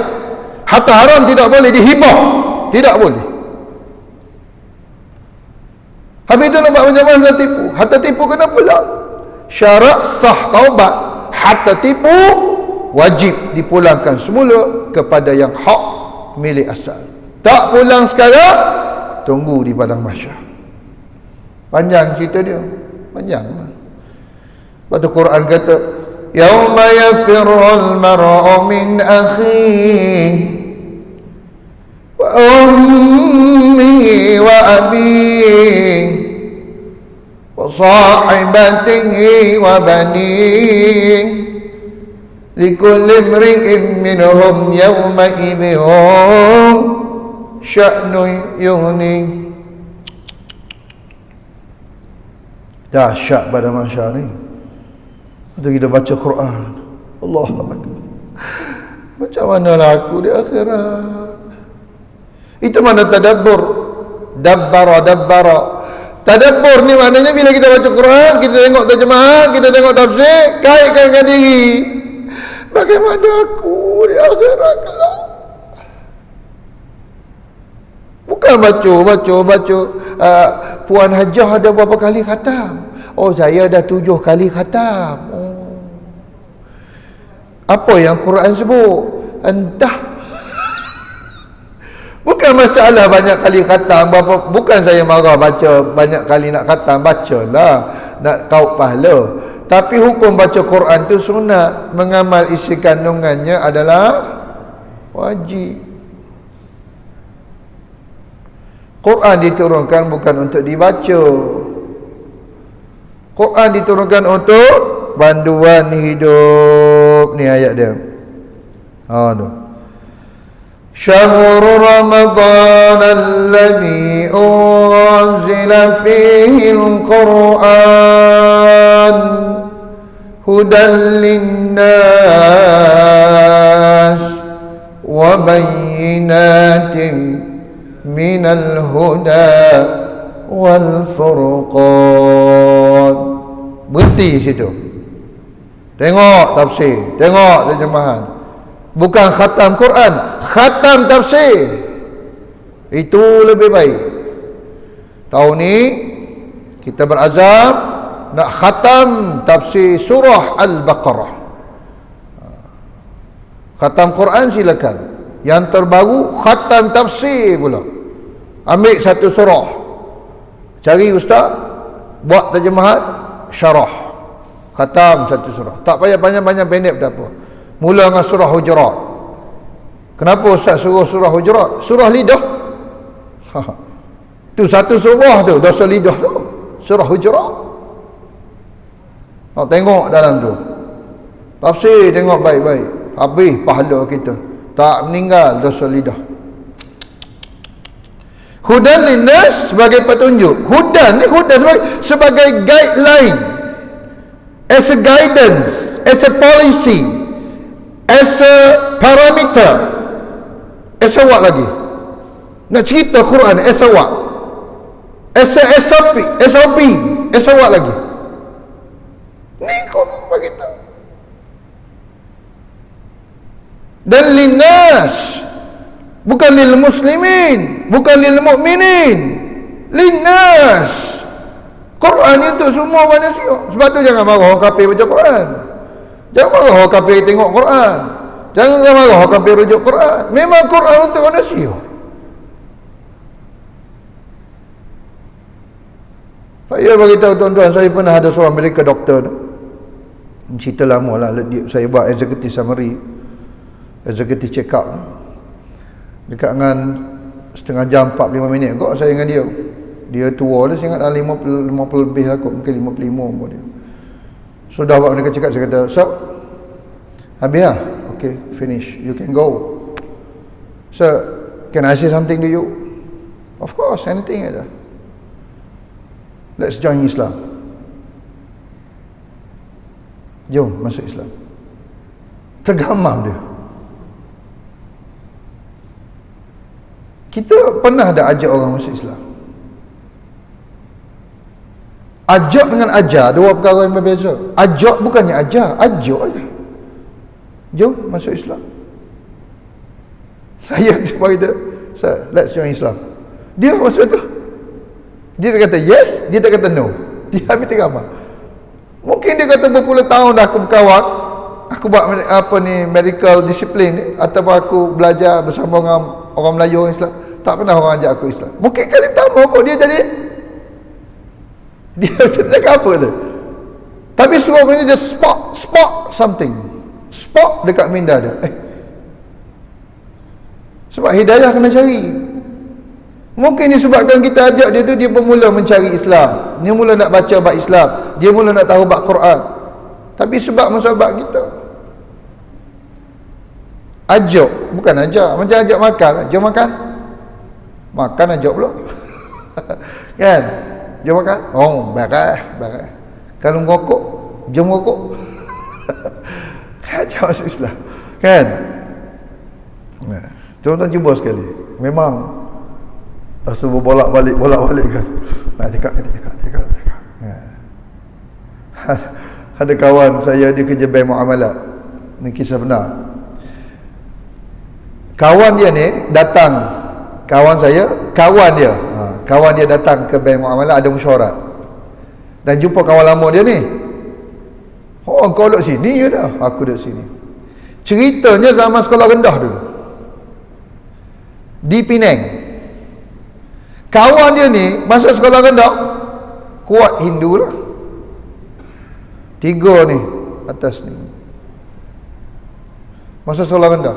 Harta haram tidak boleh dihibah. Tidak boleh. Habis itu nampak macam mana tipu. Harta tipu kena pulang. Syarat sah taubat, harta tipu wajib dipulangkan semula kepada yang hak milik asal. Tak pulang sekarang, tunggu di padang mahsyar. Panjang cerita dia, panjang lah. Waktu Quran kata, yauma yafirrul mar'u min akhihi wa ummihi wa abihi wa sahibatihi wa banihi likulli imri'in minhum yawma idzin sya'nun yughni. Dahsyat pada mahsyar ni. Waktu kita baca Quran, Allah Akbar, macam manalah aku di akhirat. Itu mana tadabbur. Dabbara. Tadabbur ni maknanya bila kita baca Quran, kita tengok terjemahan, kita tengok tafsir, kaitkan dengan diri. Bagaimana aku di akhirat kelak? Bukan baca Puan Hajah ada berapa kali khatam? Oh, saya dah 7 kali khatam. Oh. Apa yang Quran sebut? Entah. Bukan masalah banyak kali khatam, bukan saya marah baca banyak kali nak khatam, bacalah nak kaut pahala. Tapi hukum baca Quran tu sunat, mengamal isi kandungannya adalah wajib. Quran diturunkan bukan untuk dibaca. Quran diturunkan untuk panduan hidup. Ni ayat dia. Tu. Syahrul Ramadan alladhi أنزل فيه القرآن هدى للناس وبينات من الهدى والفرقان. Berhenti situ. Tengok tafsir, tengok terjemahan. Bukan khatam Quran, khatam tafsir. Itu lebih baik. Tahun ni kita berazam nak khatam tafsir surah Al-Baqarah. Khatam Quran silakan. Yang terbaru khatam tafsir pula. Ambil satu surah, cari ustaz, buat terjemahan, syarah, khatam satu surah. Tak payah banyak-banyak pendek tak apa. Mula dengan surah Hujurat. Kenapa ustaz suruh surah Hujurat? Surah lidah. Tu satu surah tu, dosa lidah tu, surah Hujurat. Tengok dalam tu tafsir, tengok baik-baik, habis pahala kita. Tak meninggal dosa lidah. Hudan linnas sebagai petunjuk. Hudan ni, hudan sebagai guideline, as a guidance, as a policy, as a parameter, as a what lagi? Nak cerita Quran as a what? As a SOP, SOP, as a what lagi? Ni kau bagi tahu. Dan linnas, bukan lil muslimin, bukan lil mu'minin, linnas. Quran ni untuk semua manusia. Sebab tu jangan marah orang kafir baca Quran, jangan marah orang kafir tengok Quran, jangan marah orang kafir rujuk Quran. Memang Quran untuk manusia. Saya beritahu tuan-tuan, saya pernah ada seorang medical doctor tu, cerita lama lah, saya buat executive summary, executive check up dekat dengan setengah jam 45 minit kot saya dengan dia. Dia tua dia, saya ingat dah 50 lebih lah kot, mungkin 55 umur dia. So dah buat mereka cakap, saya kata, so habis lah, okay, finish, you can go. So can I say something to you? Of course, anything aja. Let's join Islam. Jom masuk Islam. Tergamam dia. Kita pernah ada ajak orang masuk Islam. Ajak dengan ajar dua perkara yang berbeza. Ajak bukannya ajar, ajak aja. Jom masuk Islam. Saya bagi dia, "Sir, let's join Islam." Dia masuk tu. Dia tak kata yes, dia tak kata no. Dia habis tergamam. Mungkin dia kata berpuluh tahun dah aku berkawan, aku buat apa ni, medical discipline, ataupun aku belajar bersama dengan orang Melayu, orang Islam, tak pernah orang ajak aku Islam. Mungkin kali pertama kok dia jadi, dia cakap apa tu, tapi suruh dia spot something, spot dekat minda dia. Sebab hidayah kena cari. Mungkin disebabkan kita ajak dia tu, dia bermula mencari Islam, dia mula nak baca bab Islam, dia mula nak tahu bab Quran. Tapi sebab musabak kita ajak, bukan ajak, macam ajak makan, jom makan, makan ajak pula. Kan, jom makan, oh barat. Kalau merokok, jom merokok. Ajak masuk Islam, kan. Nah, tuan-tuan cuba sekali. Memang rasa bolak-balik kan. Nak cakap. Ada kawan saya, dia kerja bank muamalat. Ni kisah benar. Kawan dia ni datang, kawan dia datang ke bank muamalat, ada mesyuarat, dan jumpa kawan lama dia ni. Oh, kau duduk sini je dah, aku duduk sini. Ceritanya zaman sekolah rendah dulu di Penang. Kawan dia ni masa sekolah rendah kuat Hindu lah. 3 ni atas ni masa sekolah rendah.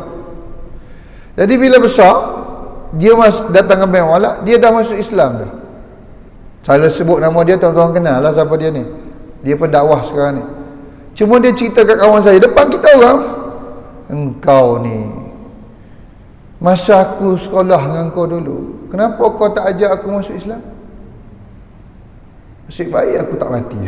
Jadi bila besar dia datang ke bank muamalat, dia dah masuk Islam dah. Saya sebut nama dia, tuan-tuan kenal lah siapa dia ni. Dia pendakwah sekarang ni. Cuma dia cerita kat kawan saya depan kita orang, "Engkau ni, masa aku sekolah dengan kau dulu, kenapa kau tak ajak aku masuk Islam?" Nasib baik aku tak mati.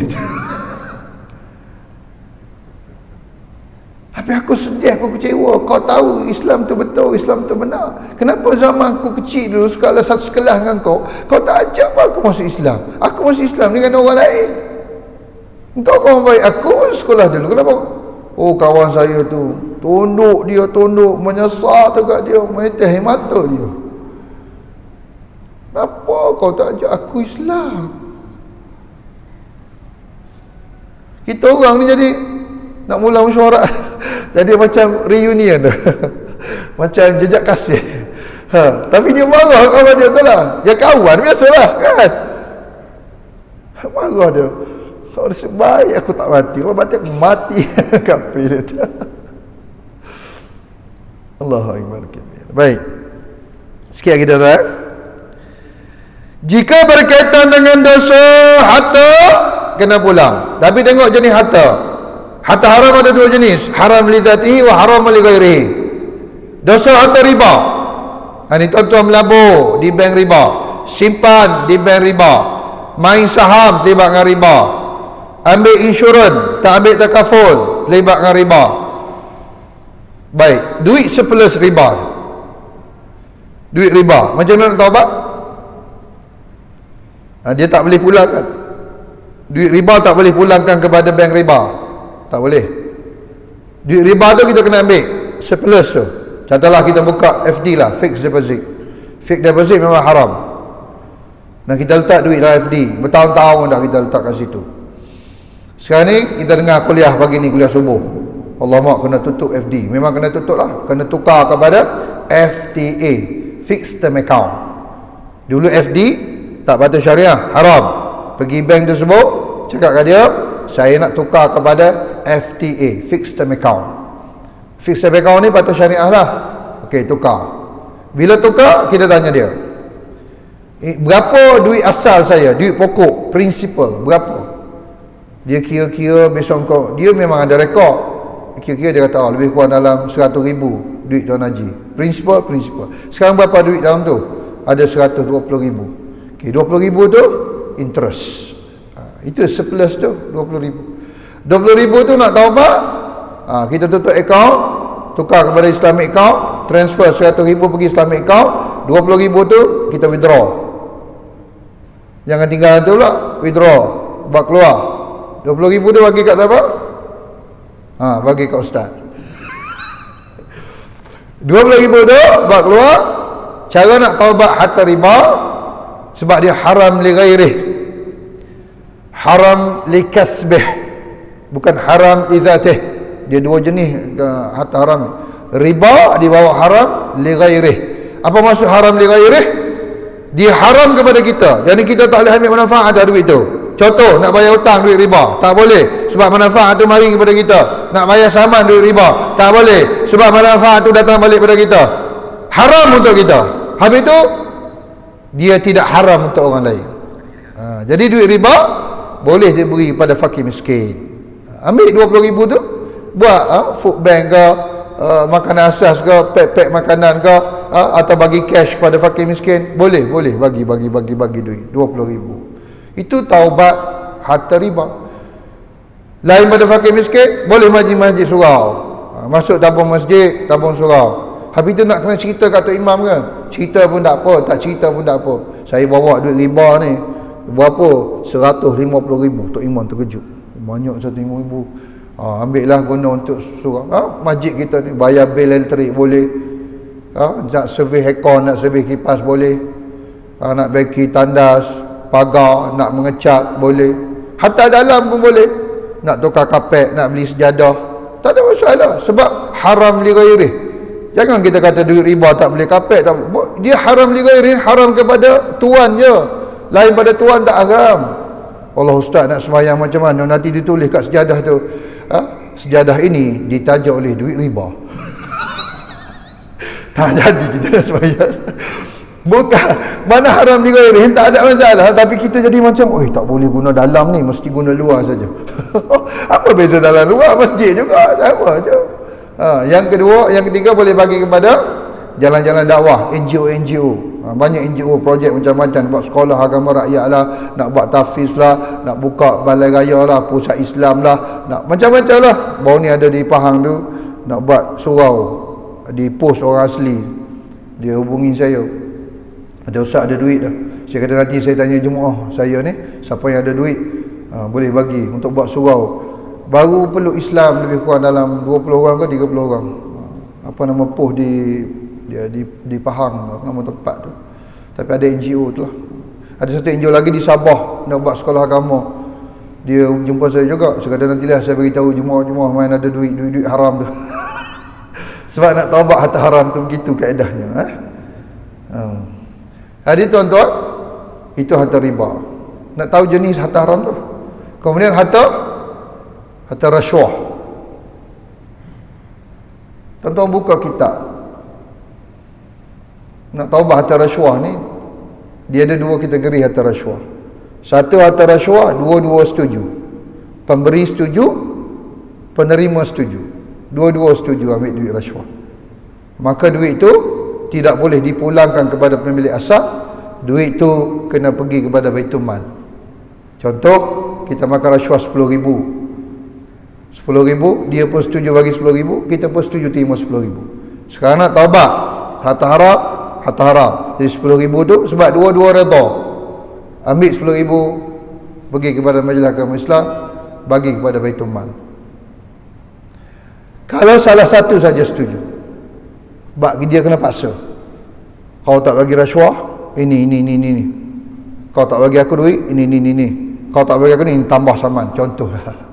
Tapi aku sedih, aku kecewa. Kau tahu Islam tu betul, Islam tu benar. Kenapa zaman aku kecil dulu, satu sekelas dengan kau tak ajak aku masuk Islam. Aku masuk Islam dengan orang lain. Engkau kawan baik aku masuk sekolah dulu. Kenapa? Oh, kawan saya tu tunduk, menyesal dekat dia, meneteh mata dia. Kenapa kau tak ajak aku Islam? Kita orang ni jadi nak mula mesyuarat jadi macam reunion macam jejak kasih. Tapi dia marah kawan dia tu lah. Ya kawan biasalah kan. Marah dia. Kalau sebaik aku tak mati. Kalau mati aku mati. Kafir dia tu. Allahu akbar. Baik. Sikit lagi dah. Jika berkaitan dengan dosa harta, kena pulang. Tapi tengok jenis harta. Harta haram ada dua jenis. Haram li dzatihi wa haram li ghairihi. Dosa harta riba. Ini tuan-tuan melabur di bank riba. Simpan di bank riba. Main saham terlibat dengan riba. Ambil insurans, tak ambil takaful, terlibat dengan riba. Baik, duit surplus riba. Duit riba. Macam mana nak taubat? Dia tak boleh pulangkan. Duit riba tak boleh pulangkan kepada bank riba. Tak boleh. Duit riba tu kita kena ambil surplus tu. Contohlah kita buka FD lah, fixed deposit. Fixed deposit memang haram. Dan kita letak duit dalam FD, bertahun-tahun dah kita letak kat situ. Sekarang ni kita dengar kuliah pagi ni, kuliah subuh. Allah mak kena tutup FD. Memang kena tutup lah. Kena tukar kepada FTA, fixed term account. Dulu FD tak patut syariah, haram. Pergi bank tersebut, cakap kat dia, saya nak tukar kepada FTA, fixed term account. Fixed term account ni patut syariah lah. Okey, tukar. Bila tukar, kita tanya dia, berapa duit asal saya, duit pokok, principal, berapa? Dia kira-kira besok kau, dia memang ada rekod. Kira-kira dia kata, lebih kurang dalam 100,000 duit Tuan Haji. Principal. Sekarang berapa duit dalam tu? Ada 120,000. Okey, 20,000 tu interest. Itu surplus tu 20,000. 20,000 tu nak taubat, kita tutup account, tukar kepada Islamic account, transfer 100,000 pergi Islamic account, 20,000 tu kita withdraw. Jangan tinggal tu pula, withdraw, buat keluar. 20,000 tu bagi kat siapa? Bagi kat ustaz. 20,000 tu buat keluar. Cara nak taubat harta riba, sebab dia haram li ghairih, haram li kasbih, bukan haram li dzatih. Dia dua jenis harta haram. Riba dibawa haram li ghairih. Apa maksud haram li ghairih? Dia haram kepada kita, jadi kita tak boleh ambil manfaat dari duit tu. Contoh, nak bayar hutang duit riba, tak boleh, sebab manfaat tu mari kepada kita. Nak bayar saman duit riba, tak boleh, sebab manfaat tu datang balik kepada kita. Haram untuk kita. Habis tu dia tidak haram untuk orang lain. Jadi duit riba boleh diberi pada fakir miskin. Ambil 20,000 tu, buat food bank ke, makanan asas ke, pack makanan ke, atau bagi cash kepada fakir miskin, boleh bagi duit 20,000. Itu taubat harta riba. Lain pada fakir miskin, boleh masjid surau, masuk tabung masjid, tabung surau. Habis tu nak kena cerita kat Tok Imam ke? Cerita pun tak apa, tak cerita pun tak apa. Saya bawa duit riba ni berapa? 150,000. Tok Imam terkejut. Banyak 150,000. Ambil lah guna untuk surau. Masjid kita ni bayar bil elektrik boleh. Nak servis aircon, nak servis kipas boleh. Nak beki tandas, pagar, nak mengecat boleh. Hatta dalam pun boleh. Nak tukar kapet, nak beli sejadah, tak ada masalah, sebab haram li ghairih. Jangan kita kata duit riba tak boleh kapet, tak boleh. Dia haram li ghairih, haram kepada tuan je. Lain pada tuan tak haram. Allah, ustaz nak sembahyang macam mana? Nanti ditulis kat sejadah tu, sejadah ini ditaja oleh duit riba. Tak jadi kita nak sembahyang. Bukan, mana haram li ghairih, tak ada masalah. Tapi kita jadi macam, tak boleh guna dalam ni, mesti guna luar saja. Apa beza dalam luar? Masjid juga sama je. Yang kedua, yang ketiga, boleh bagi kepada jalan-jalan dakwah, NGO. Banyak NGO projek macam-macam, buat sekolah agama rakyat lah, nak buat tahfiz lah, nak buka balai raya lah, pusat Islam lah, nak macam-macam lah. Baru ni ada di Pahang tu nak buat surau di pos orang asli. Dia hubungi saya, ada ustaz ada duit dah. Saya kata nanti saya tanya jemaah saya ni, siapa yang ada duit boleh bagi untuk buat surau. Baru peluk Islam lebih kurang dalam 20 orang ke 30 orang. Apa nama pos di Pahang, apa nama tempat tu. Tapi ada NGO tu lah. Ada satu NGO lagi di Sabah nak buat sekolah agama. Dia jumpa saya juga. Saya kata nantilah saya beritahu jemaah-jemaah main ada duit haram tu. Sebab nak taubat harta haram tu begitu kaedahnya. Jadi tuan-tuan, itu harta riba. Nak tahu jenis harta haram tu. Kemudian harta rasuah. Tuan-tuan buka kitab. Nak tahu harta rasuah ni, dia ada dua kategori harta rasuah. Satu harta rasuah, dua-dua setuju. Pemberi setuju, penerima setuju. Dua-dua setuju ambil duit rasuah. Maka duit tu tidak boleh dipulangkan kepada pemilik asal. Duit tu kena pergi kepada Baitul Mal. Contoh, kita makan rasuah 10,000. 10,000, dia pun setuju bagi 10,000, kita pun setuju terima 10,000. Sekarang nak taubat, harta haram. Jadi 10,000 tu sebab dua-dua redha. Ambil 10,000 pergi kepada Majlis Agama Islam, bagi kepada Baitul Mal. Kalau salah satu saja setuju, bagi dia kena paksa. Kau tak bagi rasuah, ini. Kau tak bagi aku duit, ini. Kau tak bagi aku ni, tambah saman. Contohlah.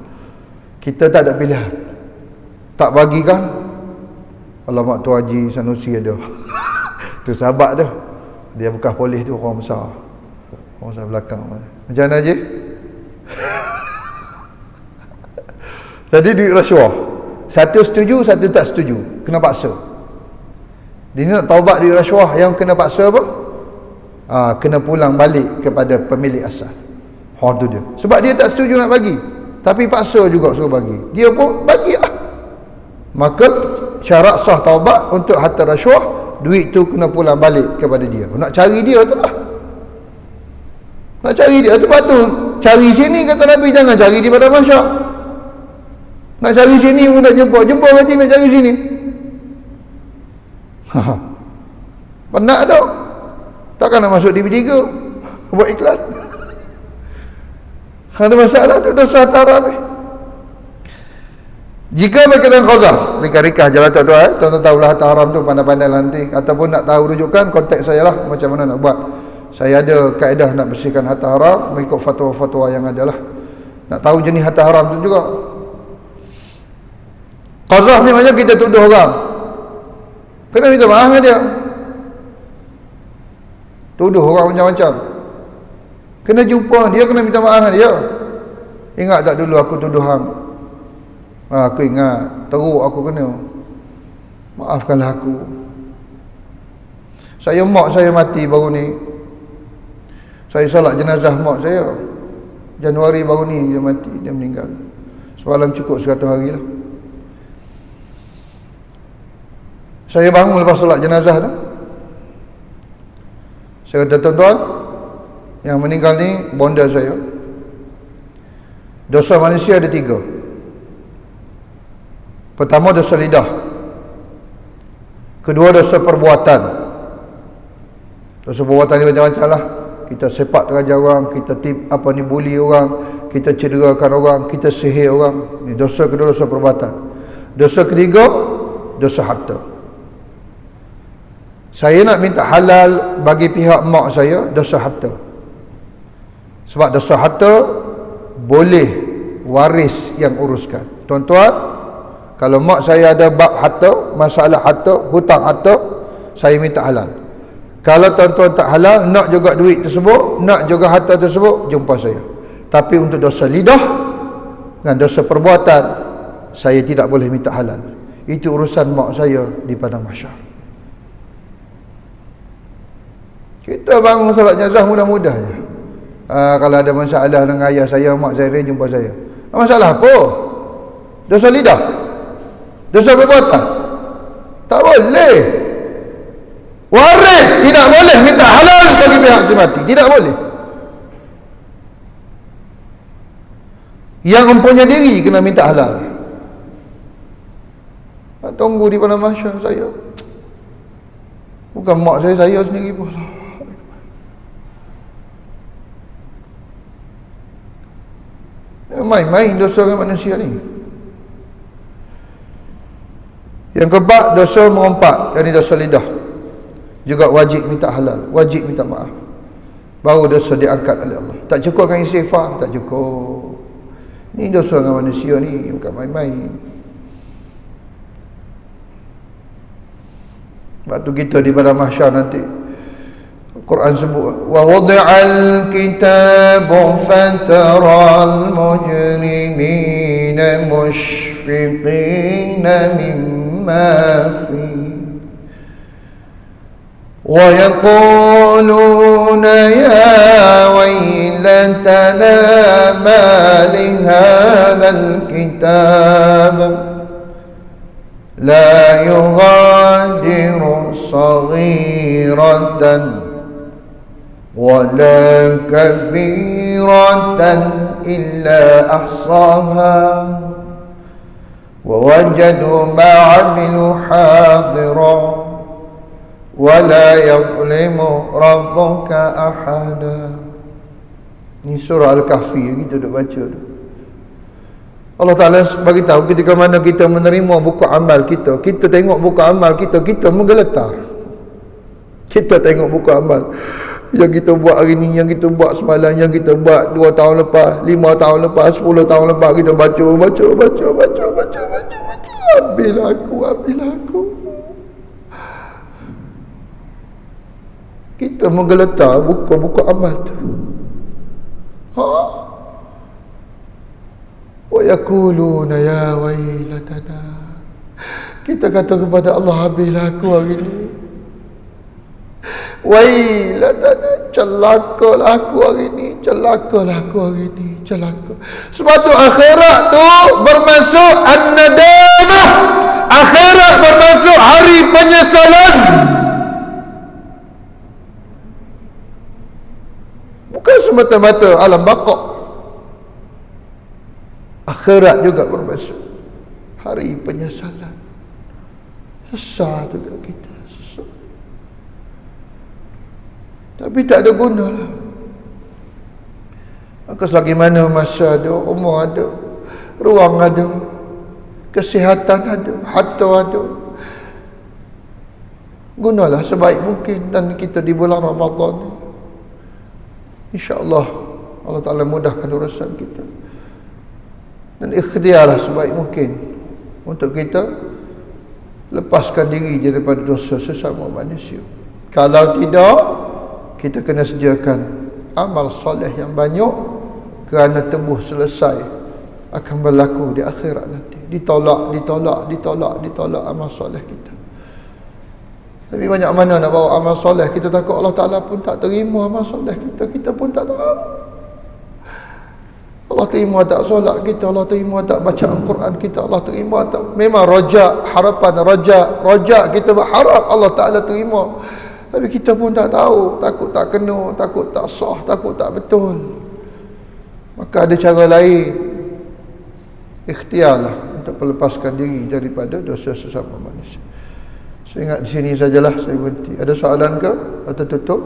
Kita tak ada pilihan. Tak bagi kan? Alamak, tu Haji Sanusi ada. Tu sahabat tu. Dia bekas polis tu, orang besar. Orang besar belakang. Macam mana Haji? Tadi duit rasuah. Satu setuju, satu tak setuju. Kena paksa. Dia nak taubat duit rasuah, yang kena paksa apa? Kena pulang balik kepada pemilik asal. Tu dia. Sebab dia tak setuju nak bagi, tapi paksa juga suruh bagi. Dia pun bagilah. Maka syarat sah taubat untuk harta rasuah, duit tu kena pulang balik kepada dia. Nak cari dia tu lah. Nak cari dia tu, tu cari sini kata Nabi, jangan cari di pada masyarakat. Nak cari sini pun tak jumpa kata nak cari sini. Penat tau. Takkan nak masuk DVD ke buat iklan. Ada masalah tu, dosa haram ni. Jika berkaitan qazah, rikah-rikah jalan tak doa, tuan-tuan tahulah harta haram tu, pandai-pandai nanti. Ataupun nak tahu rujukan, kontak saya lah macam mana nak buat. Saya ada kaedah nak bersihkan harta haram mengikut fatwa-fatwa yang ada lah. Nak tahu jenis harta haram tu juga. Qazah ni macam kita tuduh orang, kena minta maaf dengan dia. Tuduh orang macam-macam, kena jumpa dia, kena minta maaf dengan dia. Ingat tak dulu aku tuduh hang? Aku ingat, teruk aku kena. Maafkanlah aku. Mak saya mati baru ni. Saya solat jenazah mak saya Januari baru ni dia mati, dia meninggal. Semalam cukup 100 hari lah. Saya bangun lepas solat jenazah tu, saya kata, tuan-tuan, yang meninggal ni bonda saya. Dosa manusia ada 3. Pertama, dosa lidah. Kedua, dosa perbuatan. Dosa perbuatan ni macam-macam lah. Kita sepak terajar orang, kita bully orang, kita cederakan orang, kita sihir orang. Ni dosa kedua, dosa perbuatan. Dosa ketiga, dosa harta. Saya nak minta halal bagi pihak mak saya dosa harta. Sebab dosa harta boleh waris yang uruskan. Tuan-tuan, kalau mak saya ada bab harta, masalah harta, hutang harta, saya minta halal. Kalau tuan-tuan tak halal, nak juga duit tersebut, nak juga harta tersebut, jumpa saya. Tapi untuk dosa lidah dan dosa perbuatan, saya tidak boleh minta halal. Itu urusan mak saya di padang mahsyar. Kita bangun solat jenazah mudah-mudah je. Kalau ada masalah dengan ayah saya, mak saya, dia jumpa saya. Masalah apa? Dosa lidah, dosa perbuatan, tak boleh. Waris tidak boleh minta halal bagi pihak si mati, tidak boleh. Yang mempunyai diri kena minta halal. Tunggu di padang mahsyar saya. Bukan mak saya sendiri pun. Main-main dosa dengan manusia ni. Yang keempat, dosa mengumpat, yakni dosa lidah. Juga wajib minta halal, wajib minta maaf. Baru dosa diangkat oleh Allah. Tak cukup dengan istighfar, tak cukup. Ni dosa dengan manusia ni, bukan main-main. Sebab tu kita di padang mahsyar nanti Quran sebut wa wada'al kitabu fataral mujrimina mushfiqina mimma fi wa yaquluna ya waylatana ma li hadzal kitab la yughadiru saghiratan ولا كبيرة إلا أحصاها ووجدوا ما عملوا حاضرا ولا يظلم ربك أحدا. Ini surah Al-Kahfi kita duk baca tu. Allah Ta'ala bagi tahu ketika mana kita menerima buku amal kita, kita tengok buku amal kita, kita menggeletar. Kita tengok buku amal yang kita buat hari ni, yang kita buat semalam, yang kita buat 2 tahun lepas, 5 tahun lepas, 10 tahun lepas, kita baca. Ambil aku. Kita menggeletar buku-buku amal tu. Wa yaquluna ya wailatana. Kita kata kepada Allah, habislah aku hari ni. Wailatana, celakalah aku hari ni, celaka. Sebab tu akhirat tu bermaksud an-nadamah. Akhirat bermaksud hari penyesalan. Bukan semata-mata alam baqa. Akhirat juga bermaksud hari penyesalan. Sesat juga kita. Tapi tak ada guna lah. Maka selagi mana masa ada, umur ada, ruang ada, kesihatan ada, harta ada, gunalah sebaik mungkin. Dan kita di bulan Ramadan ni, InsyaAllah Allah Ta'ala mudahkan urusan kita. Dan ikhtiarlah sebaik mungkin untuk kita lepaskan diri daripada dosa sesama manusia. Kalau tidak, kita kena sediakan amal soleh yang banyak, kerana tebuh selesai akan berlaku di akhirat nanti. Ditolak amal soleh kita. Tapi banyak mana nak bawa amal soleh, kita takut Allah Ta'ala pun tak terima amal soleh kita. Kita pun tak tahu Allah terima tak solat kita, Allah terima tak bacaan Quran kita, Allah terima tak. Memang harapan rojak kita berharap Allah Ta'ala terima. Tapi kita pun tak tahu, takut tak kena, takut tak sah, takut tak betul. Maka ada cara lain. Ikhtiarlah untuk melepaskan diri daripada dosa sesama manusia. Saya ingat di sini sajalah saya berhenti. Ada soalan ke atau tutup?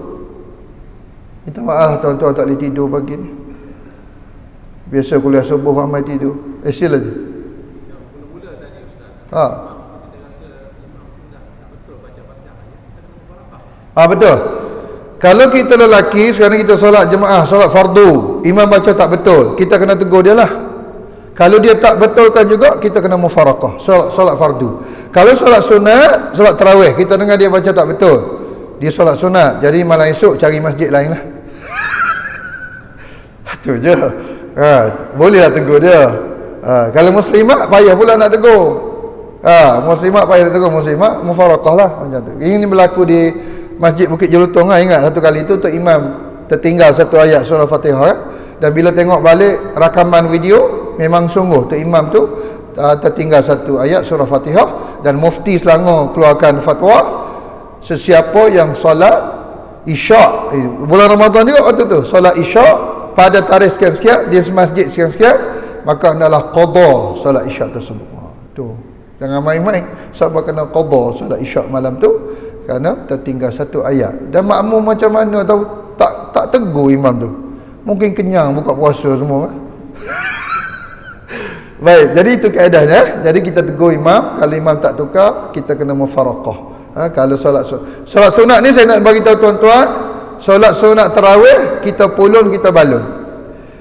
Minta maaf tuan-tuan tak boleh tidur pagi ni. Biasa kuliah subuh ramai tidur. Sila je. Mula-mula tadi Ustaz. Betul. Kalau kita lelaki, sekarang kita solat jemaah, solat fardu, imam baca tak betul, kita kena tegur dia lah. Kalau dia tak betulkan juga, kita kena mufarakah, solat fardu. Kalau solat sunat, solat tarawih, kita dengar dia baca tak betul, dia solat sunat, jadi malam esok cari masjid lain lah. Itu je. Bolehlah tegur dia. Kalau muslimat, payah pula nak tegur. Muslimat payah nak tegur, muslimat mufarakah lah. Macam tu. Ini berlaku di Masjid Bukit Jelutong. Ingat satu kali itu Tok Imam tertinggal satu ayat surah Fatihah, dan bila tengok balik rakaman video, memang sungguh Tok Imam tu tertinggal satu ayat surah Fatihah, dan Mufti Selangor keluarkan fatwa sesiapa yang solat isyak bulan Ramadan juga waktu tu, solat isyak pada tarikh sekian-sekian, dia semasjid sekian-sekian, maka adalah qada solat isyak tersebut. Tu jangan main-main, sebab kena qada solat isyak malam tu kerana tertinggal satu ayat. Dan makmum macam mana tahu, tak tegur imam tu, mungkin kenyang buka puasa semua kan. Baik, jadi itu kaedahnya. Jadi kita tegur imam, kalau imam tak tukar kita kena mufaraqah. Kalau solat sunat ni saya nak bagi tahu tuan-tuan, solat sunat tarawih kita pulun, kita balun.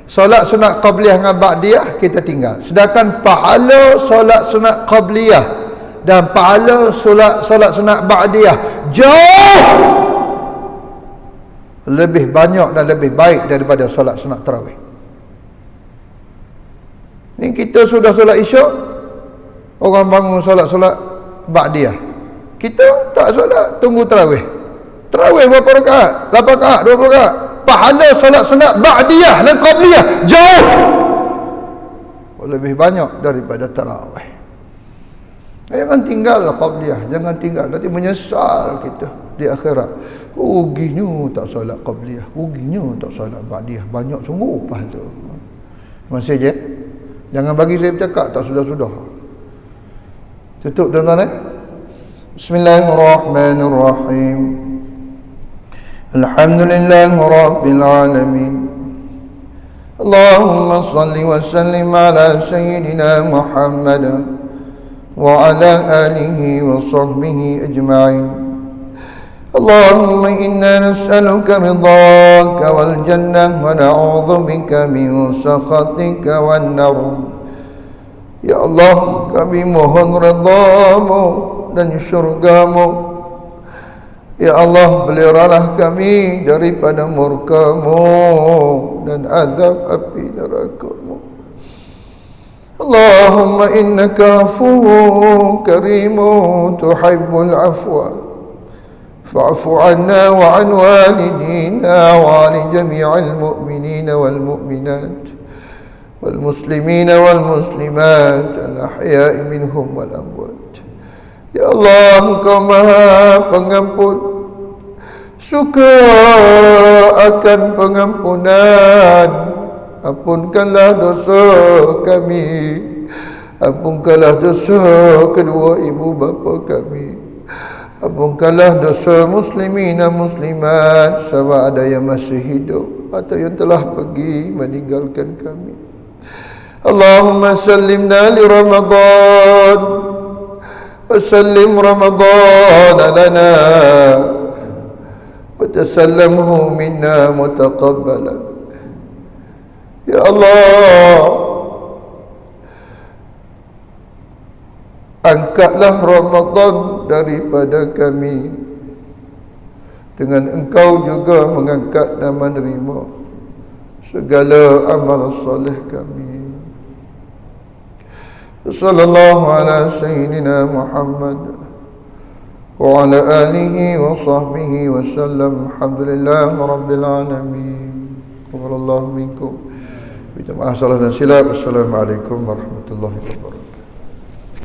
Solat sunat qabliyah dengan ba'diyah kita tinggal. Sedangkan pahala solat sunat qabliyah dan pahala solat sunat ba'diyah jauh lebih banyak dan lebih baik daripada solat sunat tarawih. Ni kita sudah solat isyak, orang bangun solat ba'diyah, kita tak solat, tunggu tarawih. Tarawih berapa rakaat? 8 rakaat, 20 rakaat. Pahala solat sunat ba'diyah dan qabliyah jauh lebih banyak daripada tarawih. Jangan tinggal qabliyah, jangan tinggal, nanti menyesal kita di akhirat. Ruginya tak solat qabliyah, ruginya tak solat ba'diyah, banyak sungguh pahala. Masih je, jangan bagi saya bercakap tak sudah-sudah. Tutup tuan-tuan. Bismillahirrahmanirrahim. Alhamdulillah Rabbil Alamin. Allahumma salli wa sallim ala Sayyidina Muhammad wa ala alihi wa sahbihi ajma'in. Allahumma inna nas'aluka ridhaka wal jannah wa na'udhu bika min sakhatika wan nar. Ya Allah, kami mohon ridhamu dan syurgamu. Ya Allah, peliharalah kami daripada murka-Mu dan azab api neraka-Mu. Allahumma innaka afuwwun karimun tuhibbul afwa fa'fu 'anna wa 'an walidina wa 'an jami'il mu'minina wal mu'minat wal muslimina wal muslimat al ahya'i minhum wal amwat. Ya Allah, Engkau Maha Pengampun, suka akan pengampunan. Ampunkanlah dosa kami, ampunkanlah dosa kedua ibu bapa kami, ampunkanlah dosa muslimin dan muslimat sama ada yang masih hidup atau yang telah pergi meninggalkan kami. Allahumma sallimna li Ramadan وسلم رمضان لنا وتسلمه منا متقبلا. Ya Allah, angkatlah Ramadan daripada kami, dengan Engkau juga mengangkat dan menerima segala amal soleh kami. Sallallahu ala Sayyidina Muhammad wa ala alihi wa sahbihi wa sallam. Alhamdulillah Rabbil Alamin. Qabalallahu minkum. Minta maaf salah dan silap. Assalamualaikum warahmatullahi wabarakatuh.